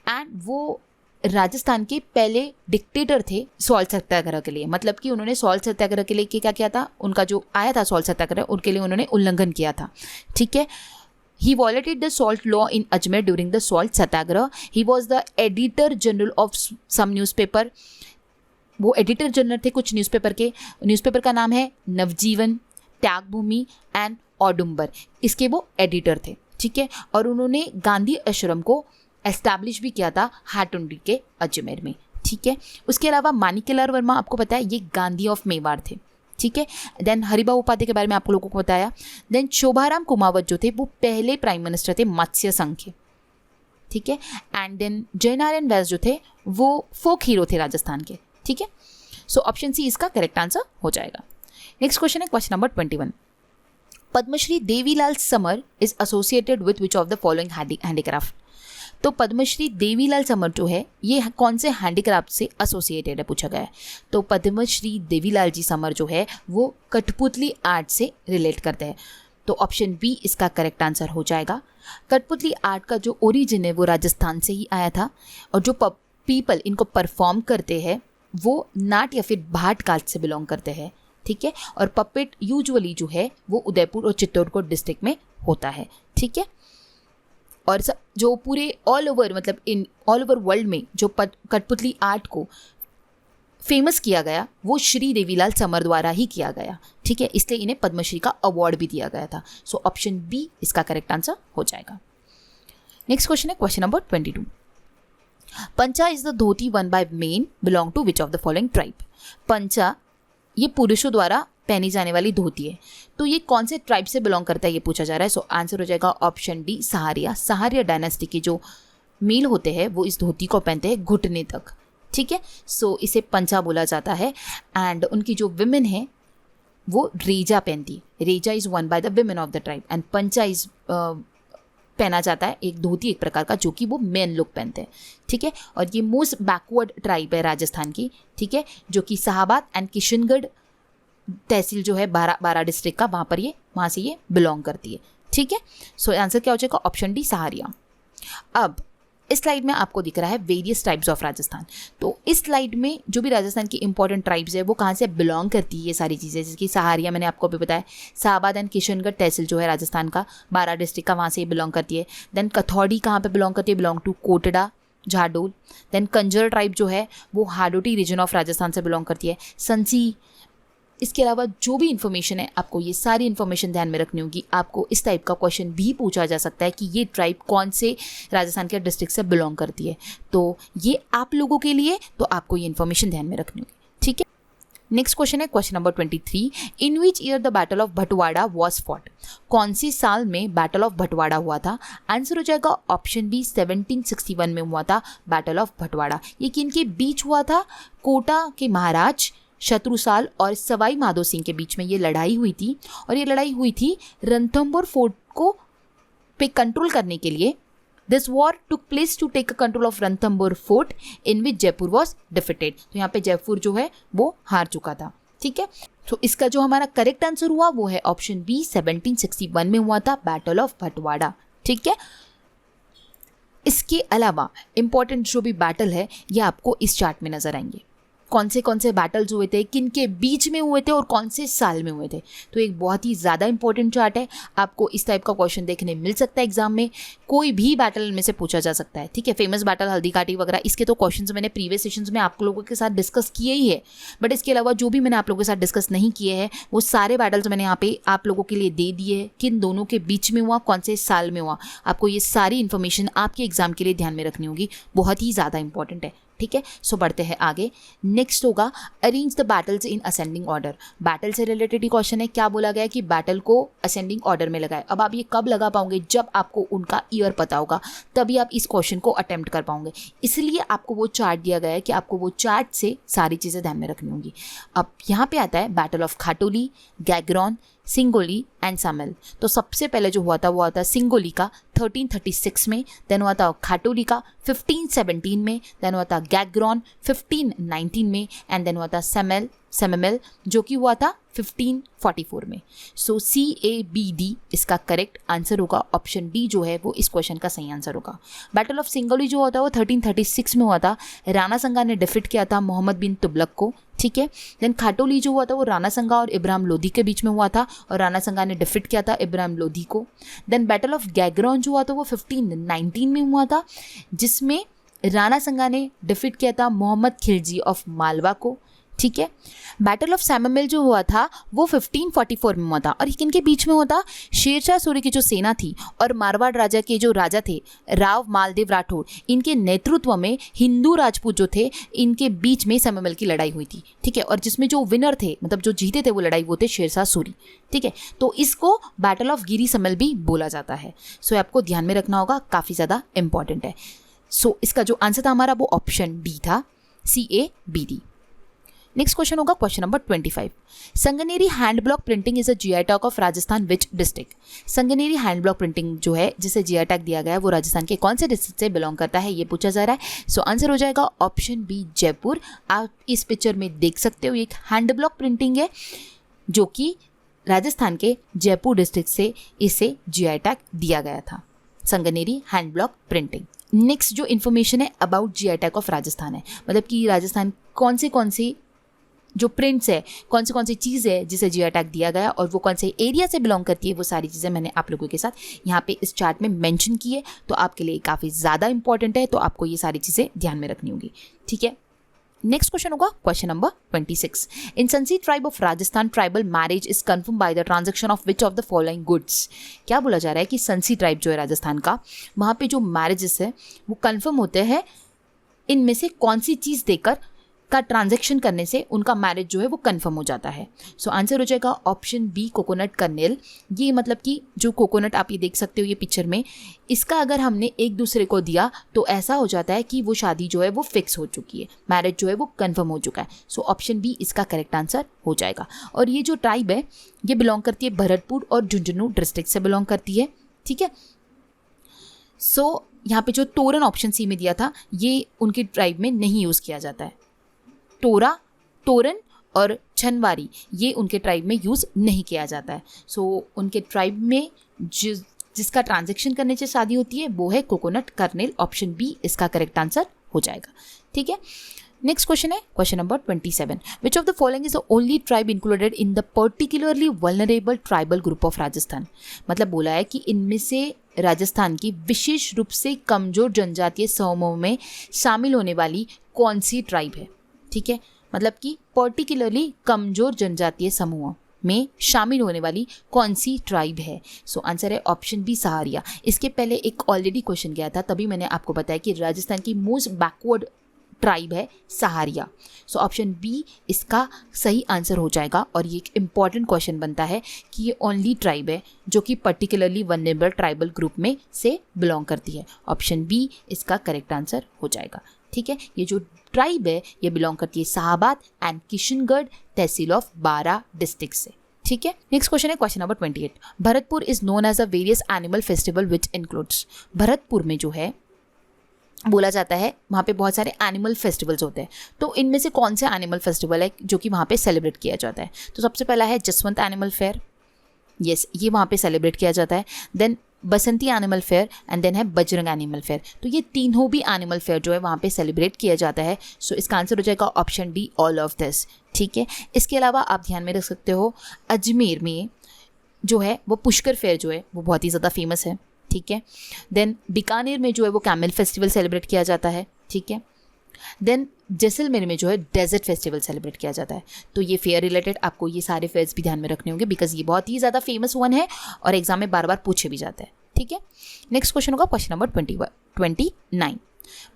एंड वो राजस्थान के पहले डिक्टेटर थे सॉल्ट सत्याग्रह के लिए, मतलब कि उन्होंने सॉल्ट सत्याग्रह के लिए क्या किया था, उनका जो आया था सॉल्ट सत्याग्रह, उनके लिए उन्होंने उल्लंघन किया था। ठीक है, he violated the salt law in Ajmer during the salt Satyagraha. He was the editor general of some newspaper. वो एडिटर जनरल थे कुछ न्यूज़पेपर के। न्यूज़पेपर का नाम है नवजीवन, त्यागभूमि एंड औडुंबर, इसके वो एडिटर थे। ठीक है, और उन्होंने गांधी आश्रम को एस्टैब्लिश भी किया था हाटुंडी के अजमेर में। ठीक है, उसके अलावा माणिक्यलाल वर्मा आपको पता है ये गांधी ऑफ मेवाड़ थे। ठीक है, देन हरिभाऊ उपाध्याय के बारे में आप लोगों को बताया। देन शोभाराम कुमावत जो थे वो पहले प्राइम मिनिस्टर थे मत्स्य संघ के। ठीक है, एंड देन जयनारायण व्यास जो थे वो फोक हीरो थे राजस्थान के। ठीक है, सो ऑप्शन सी इसका करेक्ट आंसर हो जाएगा। नेक्स्ट क्वेश्चन है question number 21। Padmashri Devilal Samar is associated with which of the following handicraft? तो पद्मश्री देवीलाल समर जो है ये कौन से हैंडीक्राफ्ट से एसोसिएटेड है पूछा गया है। तो पद्मश्री देवीलाल जी समर जो है वो कठपुतली आर्ट से रिलेट करते हैं। तो ऑप्शन बी इसका करेक्ट आंसर हो जाएगा। कठपुतली आर्ट का जो ओरिजिन है वो राजस्थान से ही आया था, और जो पीपल इनको परफॉर्म करते हैं वो नाट या फिर भाट कास्ट से बिलोंग करते हैं। ठीक है, और पपेट यूजुअली जो है वो उदयपुर और चित्तौड़गढ़ डिस्ट्रिक्ट में होता है। ठीक है, और जो पूरे ऑल ओवर मतलब इन ऑल ओवर वर्ल्ड में जो कठपुतली आर्ट को फेमस किया गया वो श्री देवीलाल समर द्वारा ही किया गया। ठीक है, इसलिए इन्हें पद्मश्री का अवार्ड भी दिया गया था। सो ऑप्शन बी इसका करेक्ट आंसर हो जाएगा। नेक्स्ट क्वेश्चन है question number 22। Pancha is the dhoti worn by men belong to which of the following tribe? Pancha ये पुरुषों द्वारा पहनी जाने वाली धोती है, तो ये कौन से ट्राइब से बिलोंग करता है ये पूछा जा रहा है। सो आंसर हो जाएगा option D, Saharia. Saharia dynasty के जो मेल होते हैं वो इस धोती को पहनते हैं घुटने तक। ठीक है, सो इसे पंचा बोला जाता है। एंड उनकी जो विमेन है वो रेजा पहनती है। रेजा is one by the women of the tribe and पंचा इज पहना जाता है एक धोती एक प्रकार का जो कि वो मेन लोग पहनते हैं। ठीक है, और ये मोस्ट बैकवर्ड ट्राइब है राजस्थान की। ठीक है, जो कि शाहबाद एंड किशनगढ़ तहसील जो है बारा डिस्ट्रिक्ट का वहाँ से ये बिलोंग करती है। ठीक है, सो आंसर क्या हो जाएगा ऑप्शन डी, सहारिया। अब इस स्लाइड में आपको दिख रहा है वेरियस ट्राइब्स ऑफ राजस्थान। तो इस स्लाइड में जो भी राजस्थान की इंपॉर्टेंट ट्राइब्स है वो कहाँ से बिलोंग करती है ये सारी चीज़ें, जैसे कि सहारिया मैंने आपको अभी बताया, शाहबाद एंड किशनगढ़ तहसील जो है राजस्थान का बारा डिस्ट्रिक्ट का वहाँ से बिलोंग करती है। देन कथौड़ी कहाँ पे बिलोंग करती है, belong to Kotda. Jhadol. Then Kanjar tribe जो है वो हाडोटी रीजन ऑफ राजस्थान से बिलोंग करती है। संसी। इसके अलावा जो भी इन्फॉर्मेशन है आपको ये सारी इन्फॉर्मेशन ध्यान में रखनी होगी। आपको इस टाइप का क्वेश्चन भी पूछा जा सकता है कि ये ट्राइब कौन से राजस्थान के डिस्ट्रिक्ट से बिलोंग करती है, तो ये आप लोगों के लिए, तो आपको ये इन्फॉर्मेशन ध्यान में रखनी होगी। ठीक है, नेक्स्ट क्वेश्चन है question number 23। In which year the battle of Bhatwara was fought. कौन सी साल में बैटल ऑफ भटवाड़ा हुआ था? आंसर हो जाएगा ऑप्शन बी 1761 में हुआ था बैटल ऑफ भटवाड़ा। ये किनके बीच हुआ था? कोटा के महाराज शत्रुसाल और सवाई माधो सिंह के बीच में ये लड़ाई हुई थी, और ये लड़ाई हुई थी रणथंभौर फोर्ट को पे कंट्रोल करने के लिए। This war took place to take control of Ranthambore fort in which Jaipur was defeated. तो यहाँ पे जयपुर जो है वो हार चुका था। ठीक है, तो इसका जो हमारा करेक्ट आंसर हुआ वो है ऑप्शन बी 1761 में हुआ था बैटल ऑफ भटवाड़ा। ठीक है, इसके अलावा इंपॉर्टेंट जो भी बैटल है ये आपको इस चार्ट में नजर आएंगे। कौन से बैटल्स हुए थे, किन के बीच में हुए थे और कौन से साल में हुए थे। तो एक बहुत ही ज़्यादा इंपॉर्टेंट चार्ट है, आपको इस टाइप का क्वेश्चन देखने मिल सकता है एग्जाम में। कोई भी बैटल में से पूछा जा सकता है। ठीक है, फेमस बैटल हल्दी घाटी वगैरह, इसके तो क्वेश्चंस मैंने प्रीवियस सेशंस में आप लोगों के साथ डिस्कस किए ही है, बट इसके अलावा जो भी मैंने आप लोगों के साथ डिस्कस नहीं किए हैं वो सारे बैटल्स मैंने यहाँ पे आप लोगों के लिए दे दिए हैं। किन दोनों के बीच में हुआ, कौन से साल में हुआ, आपको ये सारी इन्फॉर्मेशन आपके एग्जाम के लिए ध्यान में रखनी होगी, बहुत ही ज़्यादा इंपॉर्टेंट है। ठीक है, सो बढ़ते हैं आगे। नेक्स्ट होगा arrange the battles in ascending order. Battle से रिलेटेड ही क्वेश्चन है। क्या बोला गया कि बैटल को असेंडिंग ऑर्डर में लगाए। अब आप ये कब लगा पाओगे? जब आपको उनका ईयर पता होगा, तभी आप इस क्वेश्चन को अटेम्प्ट कर पाओगे। इसलिए आपको वो चार्ट दिया गया है कि आपको वो चार्ट से सारी चीज़ें ध्यान में रखनी होंगी। अब यहाँ पे आता है बैटल ऑफ खाटोली, गैग्रॉन, सिंगोली एंड सामेल। तो सबसे पहले जो हुआ था वो हुआ था सिंगोली का 1336 में, देन हुआ था खाटोली का 1517 में, देन हुआ था गैग्रॉन 1519 में, एंड देन हुआ था सेमेल जो कि हुआ था 1544 में। सो CABD इसका करेक्ट आंसर होगा। ऑप्शन डी जो है वो इस क्वेश्चन का सही आंसर होगा। बैटल ऑफ सिंगोली जो होता है वो 1336 में हुआ था। राणा संगा ने डिफीट किया था मोहम्मद बिन तुगलक को। ठीक है, देन खाटोली जो हुआ था वो राणा संगा और इब्राहिम लोधी के बीच में हुआ था, और राणा संगा ने डिफीट किया था इब्राहिम लोधी को। देन बैटल ऑफ गैग्रॉन जो हुआ था वो 1519 में हुआ था, जिसमें राणा संगा ने डिफीट किया था मोहम्मद खिलजी ऑफ मालवा को। ठीक है, बैटल ऑफ सैममेल जो हुआ था वो 1544 में हुआ था, और इनके बीच में हुआ था शेरशाह सूरी की जो सेना थी और मारवाड़ राजा के जो राजा थे राव मालदेव राठौर, इनके नेतृत्व में हिंदू राजपूत जो थे इनके बीच में सैममेल की लड़ाई हुई थी। ठीक है, और जिसमें जो विनर थे, मतलब जो जीते थे वो लड़ाई, वो थे शेरशाह सूरी। ठीक है, तो इसको बैटल ऑफ गिरी समल भी बोला जाता है। सो आपको ध्यान में रखना होगा, काफ़ी ज़्यादा इंपॉर्टेंट है। सो इसका जो आंसर था हमारा वो ऑप्शन डी था, CABD। नेक्स्ट क्वेश्चन होगा question number 25। Sanganeri hand block printing is a GI tag of Rajasthan which district. Sanganeri hand block printing जो है जिसे GI टैग दिया गया है वो राजस्थान के कौन से डिस्ट्रिक्ट से बिलोंग करता है, ये पूछा जा रहा है। सो आंसर हो जाएगा ऑप्शन बी जयपुर। आप इस पिक्चर में देख सकते हो एक हैंड ब्लॉक प्रिंटिंग है जो कि राजस्थान के जयपुर डिस्ट्रिक्ट से इसे GI टैग दिया गया था, Sanganeri hand block printing. Next जो इन्फॉर्मेशन है about GI tag of Rajasthan है, मतलब कि राजस्थान कौन सी जो प्रिंट्स है, कौन सी चीज़ है जिसे GI टैग दिया गया और वो कौन से एरिया से बिलोंग करती है, वो सारी चीज़ें मैंने आप लोगों के साथ यहाँ पे इस चार्ट में मेंशन की है। तो आपके लिए काफ़ी ज़्यादा इंपॉर्टेंट है, तो आपको ये सारी चीज़ें ध्यान में रखनी होगी। ठीक है, नेक्स्ट क्वेश्चन होगा question number 26। In Sansi tribe of Rajasthan tribal marriage is confirm by the transaction of which of the following goods. क्या बोला जा रहा है कि संसी ट्राइब जो है राजस्थान का, वहाँ पे जो मैरिजेस है वो कन्फर्म होते हैं, इनमें से कौन सी चीज़ देकर का ट्रांजैक्शन करने से उनका मैरिज जो है वो कंफर्म हो जाता है। सो आंसर हो जाएगा ऑप्शन बी कोकोनट कर्नेल। ये मतलब कि जो कोकोनट आप ये देख सकते हो ये पिक्चर में, इसका अगर हमने एक दूसरे को दिया तो ऐसा हो जाता है कि वो शादी जो है वो फिक्स हो चुकी है, मैरिज जो है वो कंफर्म हो चुका है। सो ऑप्शन बी इसका करेक्ट आंसर हो जाएगा। और ये जो ट्राइब है ये बिलोंग करती है भरतपुर और झुंझुनू डिस्ट्रिक्ट से बिलोंग करती है। ठीक है, सो यहाँ पे जो तोरन ऑप्शन सी में दिया था ये उनकी ट्राइब में नहीं यूज़ किया जाता है। तोरन और छनवारी ये उनके ट्राइब में यूज़ नहीं किया जाता है। सो उनके ट्राइब में जिसका ट्रांजैक्शन करने से शादी होती है वो है कोकोनट कर्नेल। ऑप्शन बी इसका करेक्ट आंसर हो जाएगा। ठीक है, नेक्स्ट क्वेश्चन है question number 27। Which of the following is the only tribe included in the particularly vulnerable tribal group of Rajasthan. मतलब बोला है कि इनमें से राजस्थान की विशेष रूप से कमजोर जनजातीय समूहों में शामिल होने वाली कौन सी ट्राइब है? ठीक है, मतलब कि पर्टिकुलरली कमजोर जनजातीय समूहों में शामिल होने वाली कौन सी ट्राइब है? सो आंसर है ऑप्शन बी, सहारिया। इसके पहले एक ऑलरेडी क्वेश्चन गया था, तभी मैंने आपको बताया कि राजस्थान की मोस्ट बैकवर्ड ट्राइब है सहारिया। सो ऑप्शन बी इसका सही आंसर हो जाएगा। और ये एक इम्पॉर्टेंट क्वेश्चन बनता है कि ये ओनली ट्राइब है जो कि पर्टिकुलरली वल्नरेबल ट्राइबल ग्रुप में से बिलोंग करती है। ऑप्शन बी इसका करेक्ट आंसर हो जाएगा। ठीक है, ये जो ट्राइब है ये बिलोंग करती है Shahabad and Kishangarh tehsil of Bara district से। ठीक है, नेक्स्ट क्वेश्चन है question number 28। Bharatpur is known as a various animal festival which includes. Bharatpur में जो है बोला जाता है वहाँ पे बहुत सारे एनिमल फेस्टिवल्स होते हैं, तो इनमें से कौन सा एनिमल फेस्टिवल है जो कि वहाँ पे सेलिब्रेट किया जाता है? तो सबसे पहला है जसवंत एनिमल फेयर, यस ये वहाँ पे सेलिब्रेट किया जाता है। Then Basanti animal fair and then है बजरंग एनिमल फेयर। तो ये तीनों भी एनिमल फेयर जो है वहाँ पे सेलिब्रेट किया जाता है। सो इसका आंसर हो जाएगा option D, all of this. ठीक है, इसके अलावा आप ध्यान में रख सकते हो अजमेर में जो है वो पुष्कर फेयर जो है वो बहुत ही ज़्यादा फेमस है। ठीक है, देन बीकानेर में जो है वो कैमल फेस्टिवल सेलिब्रेट किया जाता है। ठीक है, देन जैसलमेर में जो है डेजर्ट फेस्टिवल सेलिब्रेट किया जाता है। तो ये फेयर रिलेटेड आपको ये सारे फेयर्स भी ध्यान में रखने होंगे बिकॉज ये बहुत ही ज़्यादा फेमस वन है और एग्जाम में बार बार पूछे भी जाते हैं। ठीक है, नेक्स्ट क्वेश्चन होगा question number 29।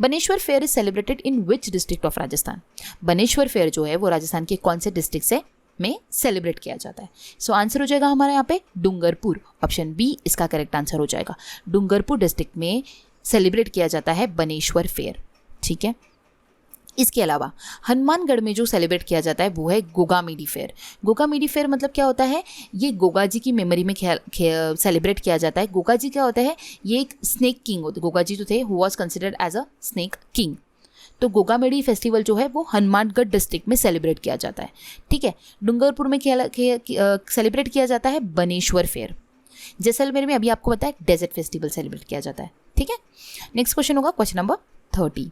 Baneshwor fair is celebrated in which district of Rajasthan. Baneshwor fair जो है वो राजस्थान के कौन से डिस्ट्रिक्ट से में सेलिब्रेट किया जाता है? सो आंसर हो जाएगा हमारे यहाँ पे डूंगरपुर। ऑप्शन बी इसका करेक्ट आंसर हो जाएगा। डूंगरपुर डिस्ट्रिक्ट में सेलिब्रेट किया जाता है बनेश्वर फेयर। ठीक है, इसके अलावा हनुमानगढ़ में जो सेलिब्रेट किया जाता है वो है गोगामेडी फेयर। गोगामेडी फेयर मतलब क्या होता है? ये गोगा जी की मेमोरी में सेलिब्रेट किया जाता है। गोगा जी क्या होता है? ये एक स्नेक किंग होते, गोगा जी जो थे who was considered as a snake king. तो गोगामेडी फेस्टिवल जो है वो हनुमानगढ़ डिस्ट्रिक्ट में सेलिब्रेट किया जाता है। ठीक है, डूंगरपुर में सेलिब्रेट किया जाता है बनेश्वर फेयर। जैसलमेर में अभी आपको पता है डेजर्ट फेस्टिवल सेलिब्रेट किया जाता है। ठीक है, नेक्स्ट क्वेश्चन होगा क्वेश्चन नंबर 30।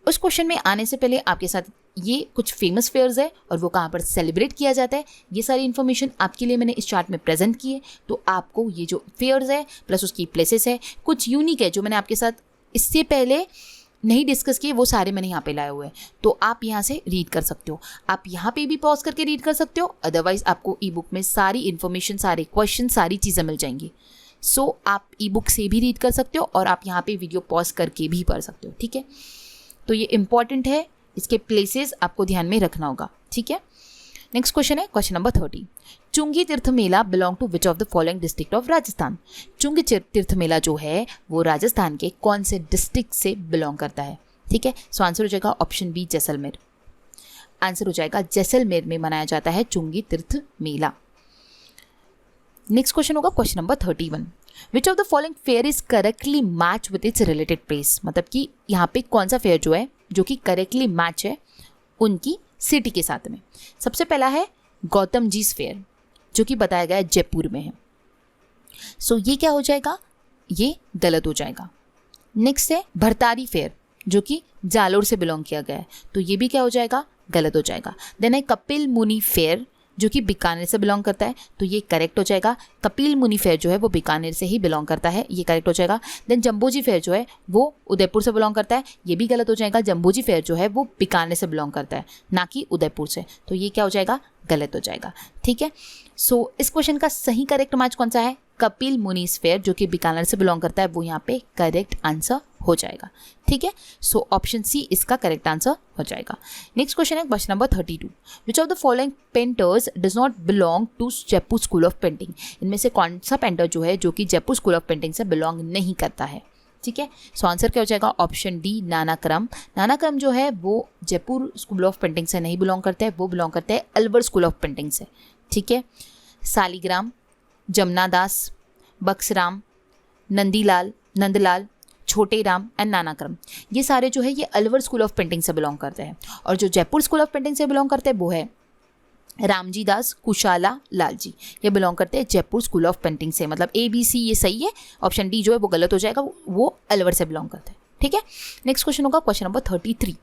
उस क्वेश्चन में आने से पहले आपके साथ ये कुछ फेमस फेयर्स है और वो कहाँ पर सेलिब्रेट किया जाता है, ये सारी इन्फॉर्मेशन आपके लिए मैंने इस चार्ट में प्रेजेंट की है। तो आपको ये जो फेयर्स है प्लस उसकी प्लेसेस है कुछ यूनिक है जो मैंने आपके साथ इससे पहले नहीं डिस्कस किए, वो सारे मैंने यहाँ पे लाए हुए हैं। तो आप यहाँ से रीड कर सकते हो, आप यहाँ पे भी पॉज करके रीड कर सकते हो, अदरवाइज आपको ई बुक में सारी इन्फॉर्मेशन, सारे क्वेश्चन, सारी चीज़ें मिल जाएंगी। सो आप ई बुक से भी रीड कर सकते हो और आप यहाँ पे वीडियो पॉज करके भी पढ़ सकते हो। ठीक है, तो ये इंपॉर्टेंट है, इसके प्लेसेस आपको ध्यान में रखना होगा। ठीक है, नेक्स्ट क्वेश्चन है question number 30। Chungi Tirth Mela belong to which of the following district of Rajasthan. Chungi Tirth मेला जो है वो राजस्थान के कौन से डिस्ट्रिक्ट से बिलोंग करता है? ठीक है, सो आंसर हो जाएगा ऑप्शन बी, जैसलमेर। आंसर हो जाएगा जैसलमेर में मनाया जाता है चुंगी तीर्थ मेला। नेक्स्ट क्वेश्चन होगा question number 31। Which of the following fair is correctly match with its related place. मतलब कि यहाँ पे कौन सा फेयर जो है जो कि करेक्टली मैच है उनकी सिटी के साथ में। सबसे पहला है गौतम जी's फेयर जो कि बताया गया है जयपुर में है। सो ये क्या हो जाएगा? ये गलत हो जाएगा। नेक्स्ट है भरतारी फेयर जो कि जालोर से बिलोंग किया गया है, तो ये भी क्या हो जाएगा? गलत हो जाएगा। देन है कपिल मुनि फेयर जो कि बीकानेर से बिलोंग करता है, तो ये करेक्ट हो जाएगा। कपिल मुनि फेयर जो है वो बीकानेर से ही बिलोंग करता है, ये करेक्ट हो जाएगा। देन जम्बोजी फेयर जो है वो उदयपुर से बिलोंग करता है, ये भी गलत हो जाएगा। जम्बोजी फेयर जो है वो बीकानेर से बिलोंग करता है ना कि उदयपुर से, तो ये क्या हो जाएगा? गलत हो जाएगा। ठीक है, सो इस क्वेश्चन का सही करेक्ट मैच कौन सा है? कपिल मुनीस फेयर जो कि बीकानेर से बिलोंग करता है, वो यहाँ पे करेक्ट आंसर हो जाएगा। ठीक है, सो ऑप्शन सी इसका करेक्ट आंसर हो जाएगा। नेक्स्ट क्वेश्चन है question number 32। Which of the following painters does not belong to Jaipur school of painting. इनमें से कौन सा पेंटर जो है जो कि जयपुर स्कूल ऑफ पेंटिंग से बिलोंग नहीं करता है? ठीक है, सो आंसर क्या हो जाएगा? Option D, नानाक्रम। नानाक्रम जो है वो जयपुर स्कूल ऑफ पेंटिंग से नहीं बिलोंग करता है, वो बिलोंग करता है अलवर स्कूल ऑफ पेंटिंग से। ठीक है, सालिग्राम, जमुना दास, बक्सराम, नंदलाल, छोटे राम एंड नानाक्रम, ये सारे जो है ये अलवर स्कूल ऑफ पेंटिंग से बिलोंग करते हैं। और जो जयपुर स्कूल ऑफ पेंटिंग से बिलोंग करते हैं वो है रामजी दास, कुशाला लाल जी, ये बिलोंग करते हैं जयपुर स्कूल ऑफ पेंटिंग से। मतलब ABC ये सही है, ऑप्शन डी जो है वो गलत हो जाएगा, वो अलवर से बिलोंग करते हैं। ठीक है, नेक्स्ट क्वेश्चन होगा question number 33।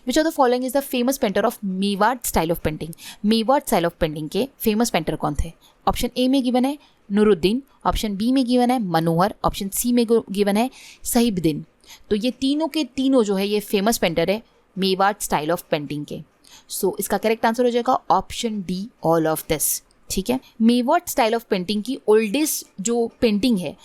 Which of the following is the famous painter of Mewar style of painting. Mewar style of painting के फेमस पेंटर कौन थे? ऑप्शन ए में गिवन है नूरुद्दीन, ऑप्शन बी में गिवन है मनोहर, ऑप्शन सी में गिवन है सहीबुद्दीन। तो ये तीनों के तीनों जो है ये फेमस पेंटर है मेवाड़ स्टाइल ऑफ पेंटिंग के। सो इसका करेक्ट आंसर हो जाएगा option D, all of this. ठीक है, मेवाड़ स्टाइल ऑफ पेंटिंग की ओल्डेस्ट जो पेंटिंग है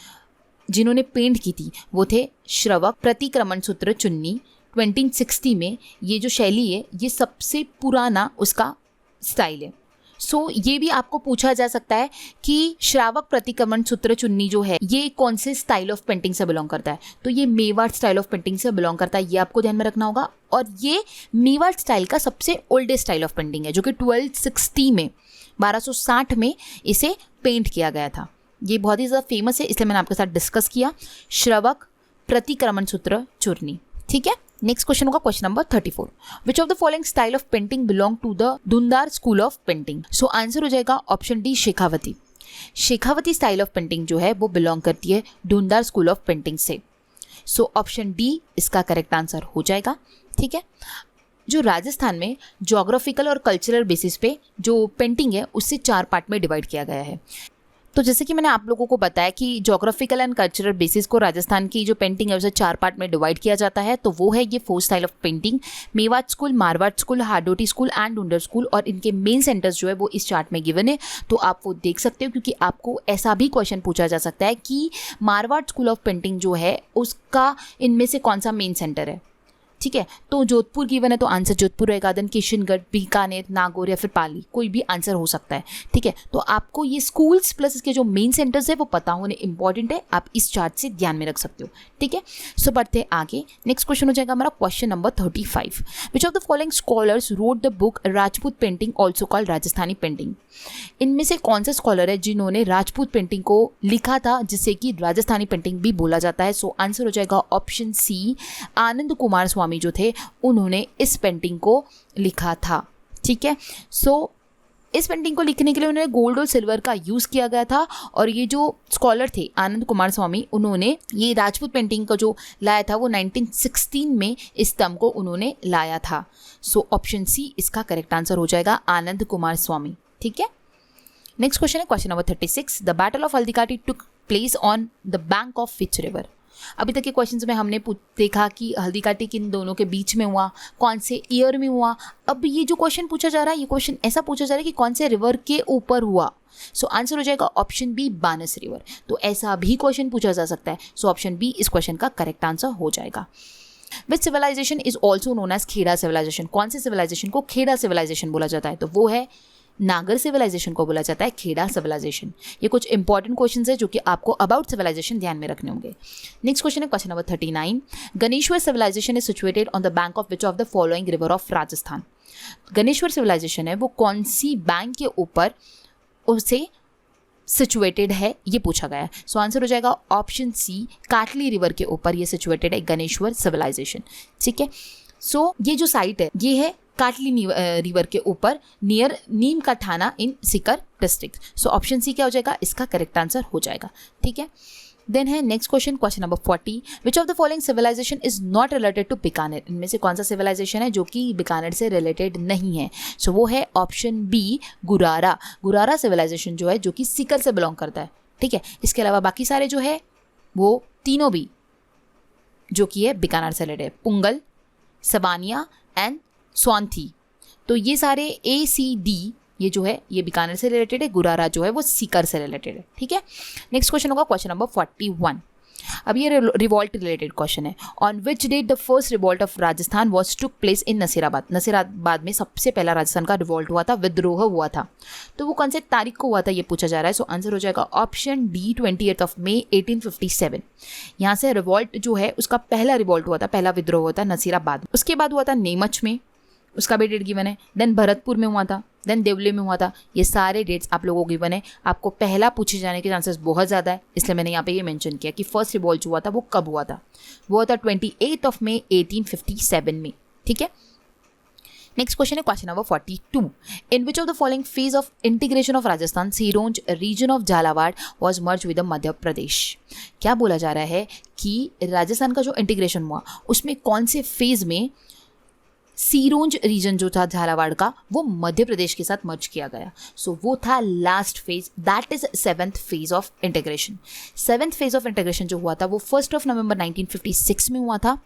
जिन्होंने पेंट की थी वो थे श्रवक प्रतिक्रमण सूत्र चुन्नी 2060 में। ये जो शैली है ये सबसे पुराना उसका स्टाइल है। सो ये भी आपको पूछा जा सकता है कि श्रावक प्रतिक्रमण सूत्र चुन्नी जो है ये कौन से स्टाइल ऑफ पेंटिंग से बिलोंग करता है, तो ये मेवाड़ स्टाइल ऑफ पेंटिंग से बिलोंग करता है, ये आपको ध्यान में रखना होगा। और ये मेवाड़ स्टाइल का सबसे ओल्डेस्ट स्टाइल ऑफ पेंटिंग है जो कि 1260 में 1260 में इसे पेंट किया गया था। ये बहुत ही ज़्यादा फेमस है इसलिए मैंने आपके साथ डिस्कस किया, श्रवक प्रतिक्रमण सूत्र चूर्णी। ठीक है, नेक्स्ट क्वेश्चन होगा question number 34। Which of the following style of painting belong to the Dhundhar school of painting. So answer हो जाएगा option D Shekhawati. Shekhawati style of painting जो है वो बिलोंग करती है धुंधार स्कूल ऑफ पेंटिंग से। सो ऑप्शन डी इसका करेक्ट आंसर हो जाएगा। ठीक है, जो राजस्थान में जोग्राफिकल और कल्चरल बेसिस पे जो पेंटिंग है उससे 4 पार्ट में डिवाइड किया गया है। तो जैसे कि मैंने आप लोगों को बताया कि जोग्राफिकल एंड कल्चरल बेसिस को राजस्थान की जो पेंटिंग है उसे 4 पार्ट में डिवाइड किया जाता है। तो वो है ये 4 style of painting, Mewar school, Marwar school, Hadoti school and Dhundhar school. और इनके मेन सेंटर्स जो है वो इस चार्ट में गिवन है, तो आप वो देख सकते हो क्योंकि आपको ऐसा भी क्वेश्चन पूछा जा सकता है कि मारवाड़ स्कूल ऑफ पेंटिंग जो है उसका इनमें से कौन सा मेन सेंटर है। ठीक है, तो जोधपुर गिवन है तो आंसर जोधपुर रहेगा, देन किशनगढ़, बीकानेर, नागौर या फिर पाली, कोई भी आंसर हो सकता है। ठीक है, तो आपको ये स्कूल्स प्लस इसके जो मेन सेंटर्स है वो पता होने इंपॉर्टेंट है, आप इस चार्ट से ध्यान में रख सकते हो। ठीक है, सो बढ़ते हैं आगे। नेक्स्ट क्वेश्चन हो जाएगा हमारा question number 35। Which of the following scholars road the book Rajput painting also called Rajasthani painting. इनमें से कौन से स्कॉलर है जिन्होंने राजपूत पेंटिंग को लिखा था जिसे कि राजस्थानी पेंटिंग भी बोला जाता है। सो आंसर हो जाएगा ऑप्शन सी, आनंद कुमार स्वामी जो थे उन्होंने इस पेंटिंग को लिखा था। ठीक है, सो इस पेंटिंग को लिखने के लिए उन्होंने गोल्ड और सिल्वर का यूज़ किया गया था। और ये जो स्कॉलर थे आनंद कुमार स्वामी, उन्होंने ये राजपूत पेंटिंग का जो लाया था वो 1916 में इस स्तंभ को उन्होंने लाया था। सो ऑप्शन सी इसका करेक्ट आंसर हो जाएगा, आनंद कुमार स्वामी। ठीक है, नेक्स्ट क्वेश्चन है question number 36। The battle of Haldighati took place on the bank of which river. अभी तक के क्वेश्चंस में हमने देखा कि हल्दीघाटी किन दोनों के बीच में हुआ, कौन से ईयर में हुआ। अब ये जो क्वेश्चन पूछा जा रहा है ये क्वेश्चन ऐसा पूछा जा रहा है कि कौन से रिवर के ऊपर हुआ। सो आंसर हो जाएगा ऑप्शन बी, बानस रिवर। तो ऐसा भी क्वेश्चन पूछा जा सकता है। सो ऑप्शन बी इस क्वेश्चन का करेक्ट आंसर हो जाएगा। Which civilization is also known as Kheda civilization. कौन से सिविलाइजेशन को खेड़ा सिविलाइजेशन बोला जाता है, तो वो है नागर सिविलाइजेशन को बोला जाता है खेड़ा सिविलाइजेशन। ये कुछ इंपॉर्टेंट क्वेश्चंस है जो कि आपको अबाउट सिविलाइजेशन ध्यान में रखने होंगे। नेक्स्ट क्वेश्चन है question number 39। Ganeshwar civilisation is situated on the bank of which of the following river of Rajasthan. Ganeshwar civilisation है वो कौन सी बैंक के ऊपर उसे सिचुएटेड है ये पूछा गया है। सो आंसर हो जाएगा ऑप्शन सी, काटली रिवर के ऊपर ये सिचुएटेड है गणेश्वर सिविलाइजेशन। ठीक है, सो ये जो साइट है ये है काटली रिवर के ऊपर near Neem ka Thana in Sikar district. So option C क्या हो जाएगा, इसका करेक्ट आंसर हो जाएगा। ठीक है, देन है next question question number 40। Which of the following civilisation is not related to Bikaner. इनमें से कौन सा सिविलाइजेशन है जो कि बीकानेर से रिलेटेड नहीं है। सो वो है ऑप्शन बी, गुरारा। गुरारा सिविलाइजेशन जो है जो कि सीकर से बिलोंग करता है। ठीक है, इसके अलावा बाकी सारे जो है वो तीनों भी जो कि है बीकानेर से रिलेटेड, पुंगल, सबानिया एंड स्वांथी। तो ये सारे ACD ये जो है ये बीकानेर से रिलेटेड है, गुरारा जो है वो सीकर से रिलेटेड है। ठीक है, नेक्स्ट क्वेश्चन होगा क्वेश्चन नंबर 41। अब ये रिवॉल्ट रिलेटेड क्वेश्चन है। On which date the first revolt of Rajasthan was took place in Nasirabad. Nasirabad में सबसे पहला राजस्थान का रिवॉल्ट हुआ था, विद्रोह हुआ था, तो वो कौन से तारीख को हुआ था ये पूछा जा रहा है। सो आंसर हो जाएगा ऑप्शन डी, 28 मई 1857। यहाँ से रिवॉल्ट जो है उसका पहला रिवॉल्ट हुआ था, पहला विद्रोह हुआ था नसीराबाद। उसके बाद हुआ था नीमच में, उसका भी डेट गिवन है, देन भरतपुर में हुआ था, देन देवली में हुआ था। ये सारे डेट्स आप लोगों को गिवन है। आपको पहला पूछे जाने के चांसेस बहुत ज़्यादा है, इसलिए मैंने यहाँ पे ये मेंशन किया कि फर्स्ट रिवॉल्ट जो हुआ था वो कब हुआ था। वो हुआ था 28 मई 1857 में। ठीक है, नेक्स्ट क्वेश्चन है question number 42। In which of the following phase of integration of Rajasthan Sironj region of Jhalawar was merge with Madhya Pradesh. क्या बोला जा रहा है कि राजस्थान का जो इंटीग्रेशन हुआ उसमें कौन से फेज में सिरोंज रीजन जो था झालावाड़ का वो मध्य प्रदेश के साथ मर्ज किया गया। सो वो था last phase, that is 7th phase of integration. 7th phase of integration जो हुआ था वो 1 नवंबर 1956 में हुआ था।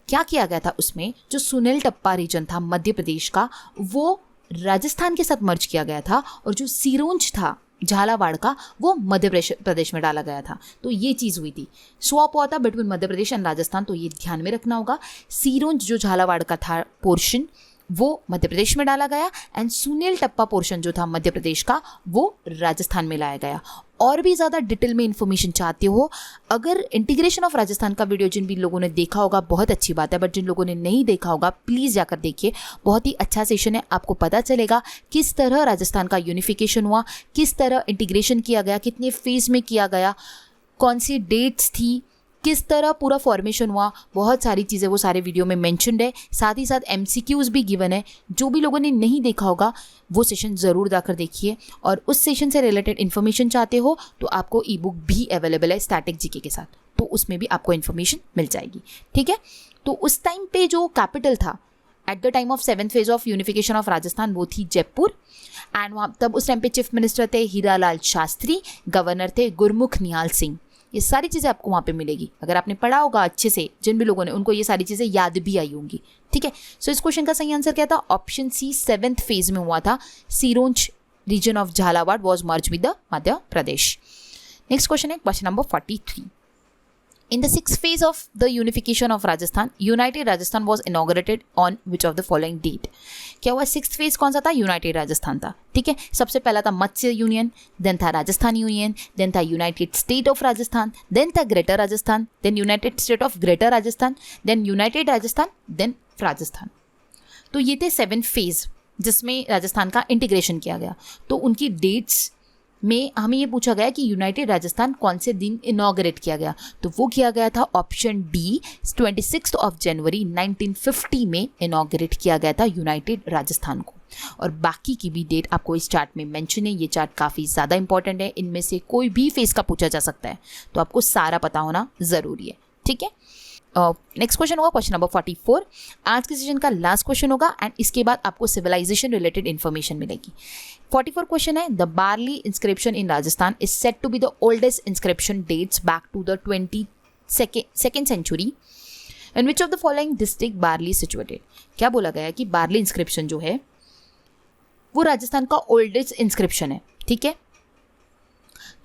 क्या किया गया था उसमें, जो सुनील टप्पा रीजन था मध्य प्रदेश का वो राजस्थान के साथ मर्ज किया गया था, और जो सिरोंज था झालावाड़ का वो मध्य प्रदेश में डाला गया था। तो ये चीज़ हुई थी, स्वैप हुआ था बिटवीन मध्य प्रदेश एंड राजस्थान। तो ये ध्यान में रखना होगा, सिरोंज जो झालावाड़ का था पोर्शन वो मध्य प्रदेश में डाला गया, एंड सुनील टप्पा पोर्शन जो था मध्य प्रदेश का वो राजस्थान में लाया गया। और भी ज़्यादा डिटेल में इन्फॉर्मेशन चाहते हो, अगर इंटीग्रेशन ऑफ राजस्थान का वीडियो जिन भी लोगों ने देखा होगा बहुत अच्छी बात है, बट जिन लोगों ने नहीं देखा होगा प्लीज़ जाकर देखिए, बहुत ही अच्छा सेशन है। आपको पता चलेगा किस तरह राजस्थान का यूनिफिकेशन हुआ, किस तरह इंटीग्रेशन किया गया, कितने फेज में किया गया, कौन सी डेट्स थी, किस तरह पूरा फॉर्मेशन हुआ, बहुत सारी चीज़ें वो सारे वीडियो में मेंशन्ड है। साथ ही साथ MCQs भी गिवन है। जो भी लोगों ने नहीं देखा होगा वो सेशन ज़रूर जाकर देखिए, और उस सेशन से रिलेटेड इन्फॉर्मेशन चाहते हो तो आपको ई-बुक भी अवेलेबल है स्टैटिक जीके के साथ, तो उसमें भी आपको इन्फॉर्मेशन मिल जाएगी। ठीक है, तो उस टाइम पे जो कैपिटल था at the time of 7th phase of unification of Rajasthan वो थी जयपुर, एंड वहाँ तब उस टाइम पे चीफ मिनिस्टर थे हीरालाल शास्त्री, गवर्नर थे गुरमुख निहाल सिंह। ये सारी चीज़ें आपको वहाँ पे मिलेगी, अगर आपने पढ़ा होगा अच्छे से, जिन भी लोगों ने, उनको ये सारी चीज़ें याद भी आई होंगी। ठीक है, सो इस क्वेश्चन का सही आंसर क्या था, ऑप्शन सी 7th फेज में हुआ था। Sironj region of Jhalawar was merge with the Madhya Pradesh. Next question है question number 43। In the 6th phase of the unification of Rajasthan, United Rajasthan was inaugurated on which of the following date? क्या हुआ, 6th phase कौन सा था, यूनाइटेड राजस्थान था। ठीक है, सबसे पहला था मत्स्य यूनियन, देन था राजस्थान यूनियन, देन था united state of Rajasthan, then था greater Rajasthan, then united state of greater Rajasthan, then united Rajasthan, then Rajasthan. तो ये थे 7th फेज जिसमें राजस्थान का इंटीग्रेशन किया गया। तो उनकी डेट्स में हमें ये पूछा गया कि यूनाइटेड राजस्थान कौन से दिन इनॉग्रेट किया गया, तो वो किया गया था ऑप्शन डी 26 जनवरी 1950 में इनॉग्रेट किया गया था यूनाइटेड राजस्थान को। और बाकी की भी डेट आपको इस चार्ट में मेंशन है। ये चार्ट काफ़ी ज़्यादा इंपॉर्टेंट है, इनमें से कोई भी फेज का पूछा जा सकता है, तो आपको सारा पता होना ज़रूरी है। ठीक है, नेक्स्ट क्वेश्चन होगा क्वेश्चन नंबर 44। आज के सेशन का लास्ट क्वेश्चन होगा, एंड इसके बाद आपको सिविलाइजेशन रिलेटेड इन्फॉर्मेशन मिलेगी। 44 क्वेश्चन है, the Barli inscription in Rajasthan is set to be the oldest inscription, dates back to the 22nd century, in which of the following district Barli situated. क्या बोला गया है कि बार्ली इंस्क्रिप्शन जो है वो राजस्थान का ओल्डेस्ट इंस्क्रिप्शन है। ठीक है,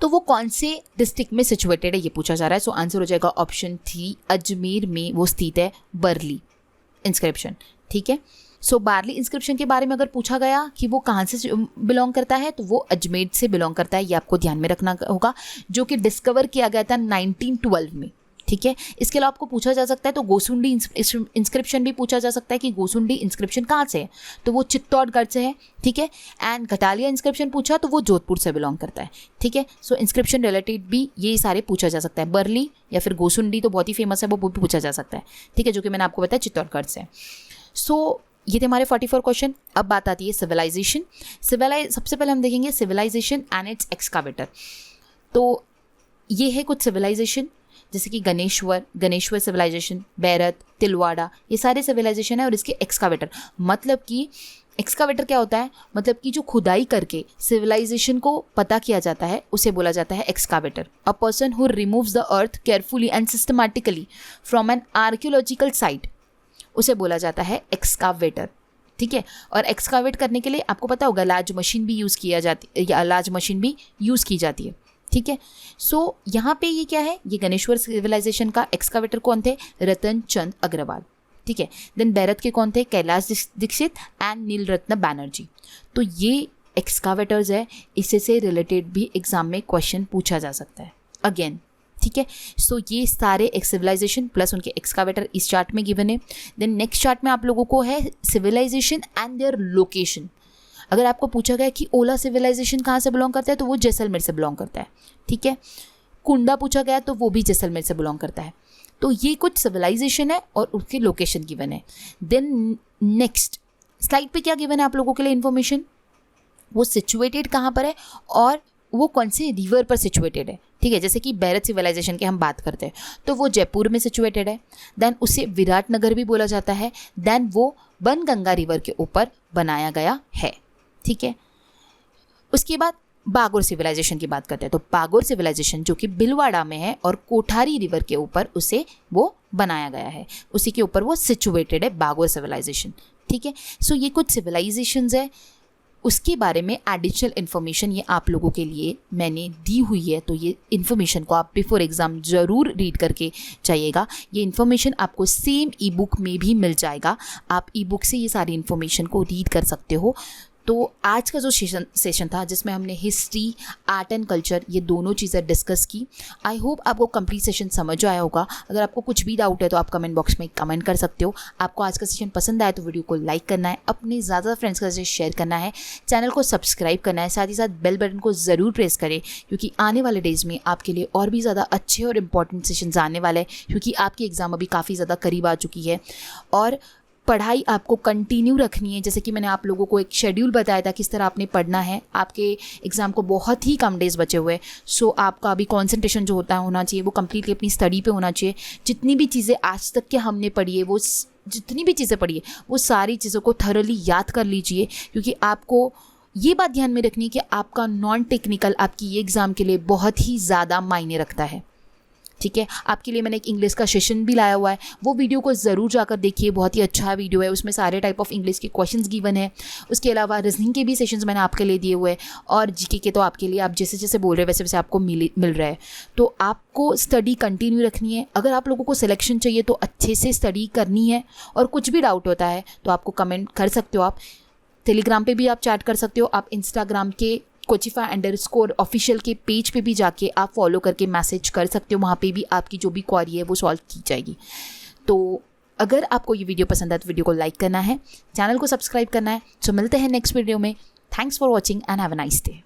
तो वो कौन से डिस्ट्रिक्ट में सिचुएटेड है ये पूछा जा रहा है। सो आंसर हो जाएगा ऑप्शन 3, अजमेर में वो स्थित है बार्ली इंस्क्रिप्शन। ठीक है, सो बार्ली इंस्क्रिप्शन के बारे में अगर पूछा गया कि वो कहाँ से बिलोंग करता है तो वो अजमेर से बिलोंग करता है, ये आपको ध्यान में रखना होगा, जो कि डिस्कवर किया गया था 1912 में। ठीक है, इसके अलावा आपको पूछा जा सकता है तो गोसुंडी इंस्क्रिप्शन भी पूछा जा सकता है कि गोसुंडी इंस्क्रिप्शन कहाँ से है, तो वो चित्तौड़गढ़ से है। ठीक है, एंड घटालिया इंस्क्रिप्शन पूछा तो वो जोधपुर से बिलोंग करता है। ठीक है, सो इंस्क्रिप्शन रिलेटेड भी ये सारे पूछा जा सकता है। बर्ली या फिर गोसुंडी तो बहुत ही फेमस है, वो भी पूछा जा सकता है। ठीक है, जो कि मैंने आपको बताया चित्तौड़गढ़ से। सो ये थे हमारे 44 क्वेश्चन। अब बात आती है सिविलाइजेशन। सबसे पहले हम देखेंगे सिविलाइजेशन एंड इट्स एक्सकावेटर। तो ये है कुछ सिविलाइजेशन, जैसे कि गणेश्वर सिविलाइजेशन, बैरत, तिलवाड़ा, ये सारे सिविलाइजेशन है, और इसके एक्सकावेटर। मतलब कि एक्सकावेटर क्या होता है, मतलब कि जो खुदाई करके सिविलाइजेशन को पता किया जाता है उसे बोला जाता है excavator. A person who removes the earth carefully and systematically from N archaeological site, उसे बोला जाता है एक्सकावेटर। ठीक है, और एक्सकावेट करने के लिए आपको पता होगा लार्ज मशीन भी यूज़ की जाती है। ठीक है, सो यहाँ पे ये क्या है, ये गणेश्वर सिविलाइजेशन का एक्सकावेटर कौन थे, रतन चंद अग्रवाल। ठीक है, देन बैरत के कौन थे, कैलाश दीक्षित एंड नीलरत्न बैनर्जी। तो ये एक्सकावेटर्स है, इससे से रिलेटेड भी एग्जाम में क्वेश्चन पूछा जा सकता है अगेन। ठीक है, सो ये सारे सिविलाइजेशन प्लस उनके एक्सकावेटर इस चार्ट में गिवन है। देन नेक्स्ट चार्ट में आप लोगों को है सिविलाइजेशन एंड देयर लोकेशन। अगर आपको पूछा गया कि ओला सिविलाइजेशन कहाँ से बिलोंग करता है तो वो जैसलमेर से बिलोंग करता है। ठीक है, कुंडा पूछा गया तो वो भी जैसलमेर से बिलोंग करता है। तो ये कुछ सिविलाइजेशन है और उसके लोकेशन गिवन है। देन नेक्स्ट स्लाइड पे क्या गिवन है आप लोगों के लिए इन्फॉर्मेशन, वो सिचुएटेड कहाँ पर है और वो कौन से रिवर पर सिचुएटेड है। ठीक है, जैसे कि बैरत सिविलाइजेशन की हम बात करते हैं तो वो जयपुर में सिचुएटेड है। देन उसे विराटनगर भी बोला जाता है। देन वो बनगंगा रिवर के ऊपर बनाया गया है। ठीक है, उसके बाद बागोर सिविलाइजेशन की बात करते हैं तो बागोर सिविलाइजेशन जो कि भीलवाड़ा में है और कोठारी रिवर के ऊपर उसे वो बनाया गया है, उसी के ऊपर वो सिचुएटेड है बागोर सिविलाइजेशन। ठीक है, सो ये कुछ सिविलाइजेशंस है, उसके बारे में एडिशनल इन्फॉर्मेशन ये आप लोगों के लिए मैंने दी हुई है। तो ये इन्फॉर्मेशन को आप बिफोर एग्ज़ाम ज़रूर रीड करके जाइएगा। ये इन्फॉर्मेशन आपको सेम ई बुक में भी मिल जाएगा, आप ई बुक से ये सारी इन्फॉर्मेशन को रीड कर सकते हो। तो आज का जो सेशन था जिसमें हमने हिस्ट्री, आर्ट एंड कल्चर ये दोनों चीज़ें डिस्कस की, आई होप आपको कंप्लीट सेशन समझ आया होगा। अगर आपको कुछ भी डाउट है तो आप कमेंट बॉक्स में कमेंट कर सकते हो। आपको आज का सेशन पसंद आया तो वीडियो को लाइक करना है, अपने ज़्यादा फ्रेंड्स के साथ शेयर करना है, चैनल को सब्सक्राइब करना है, साथ ही साथ बेल बटन को ज़रूर प्रेस करें क्योंकि आने वाले डेज़ में आपके लिए और भी ज़्यादा अच्छे और इम्पॉर्टेंट सेशंस आने वाले हैं क्योंकि आपकी एग्ज़ाम अभी काफ़ी ज़्यादा करीब आ चुकी है और पढ़ाई आपको कंटिन्यू रखनी है। जैसे कि मैंने आप लोगों को एक शेड्यूल बताया था किस तरह आपने पढ़ना है। आपके एग्ज़ाम को बहुत ही कम डेज़ बचे हुए, सो आपका अभी कंसंट्रेशन जो होना चाहिए वो कम्प्लीटली अपनी स्टडी पे होना चाहिए। जितनी भी चीज़ें आज तक के हमने पढ़ी है वो सारी चीज़ों को थरली याद कर लीजिए क्योंकि आपको ये बात ध्यान में रखनी है कि आपका नॉन टेक्निकल आपकी ये एग्ज़ाम के लिए बहुत ही ज़्यादा मायने रखता है। ठीक है, आपके लिए मैंने एक इंग्लिश का सेशन भी लाया हुआ है, वो वीडियो को ज़रूर जाकर देखिए, बहुत ही अच्छा वीडियो है। उसमें सारे टाइप ऑफ इंग्लिश के क्वेश्चंस गिवन है। उसके अलावा रीजनिंग के भी सेशंस मैंने आपके लिए दिए हुए हैं और जीके के तो आपके लिए आप जैसे जैसे बोल रहे हैं वैसे वैसे आपको मिल रहा है। तो आपको स्टडी कंटिन्यू रखनी है। अगर आप लोगों को सिलेक्शन चाहिए तो अच्छे से स्टडी करनी है और कुछ भी डाउट होता है तो आपको कमेंट कर सकते हो। आप टेलीग्राम पे भी आप चैट कर सकते हो, आप इंस्टाग्राम के Coachify_official के पेज पे भी जाके आप फॉलो करके मैसेज कर सकते हो, वहाँ पे भी आपकी जो भी क्वेरी है वो सॉल्व की जाएगी। तो अगर आपको ये वीडियो पसंद आए तो वीडियो को लाइक करना है, चैनल को सब्सक्राइब करना है। सो मिलते हैं नेक्स्ट वीडियो में। Thanks for watching and have a nice day.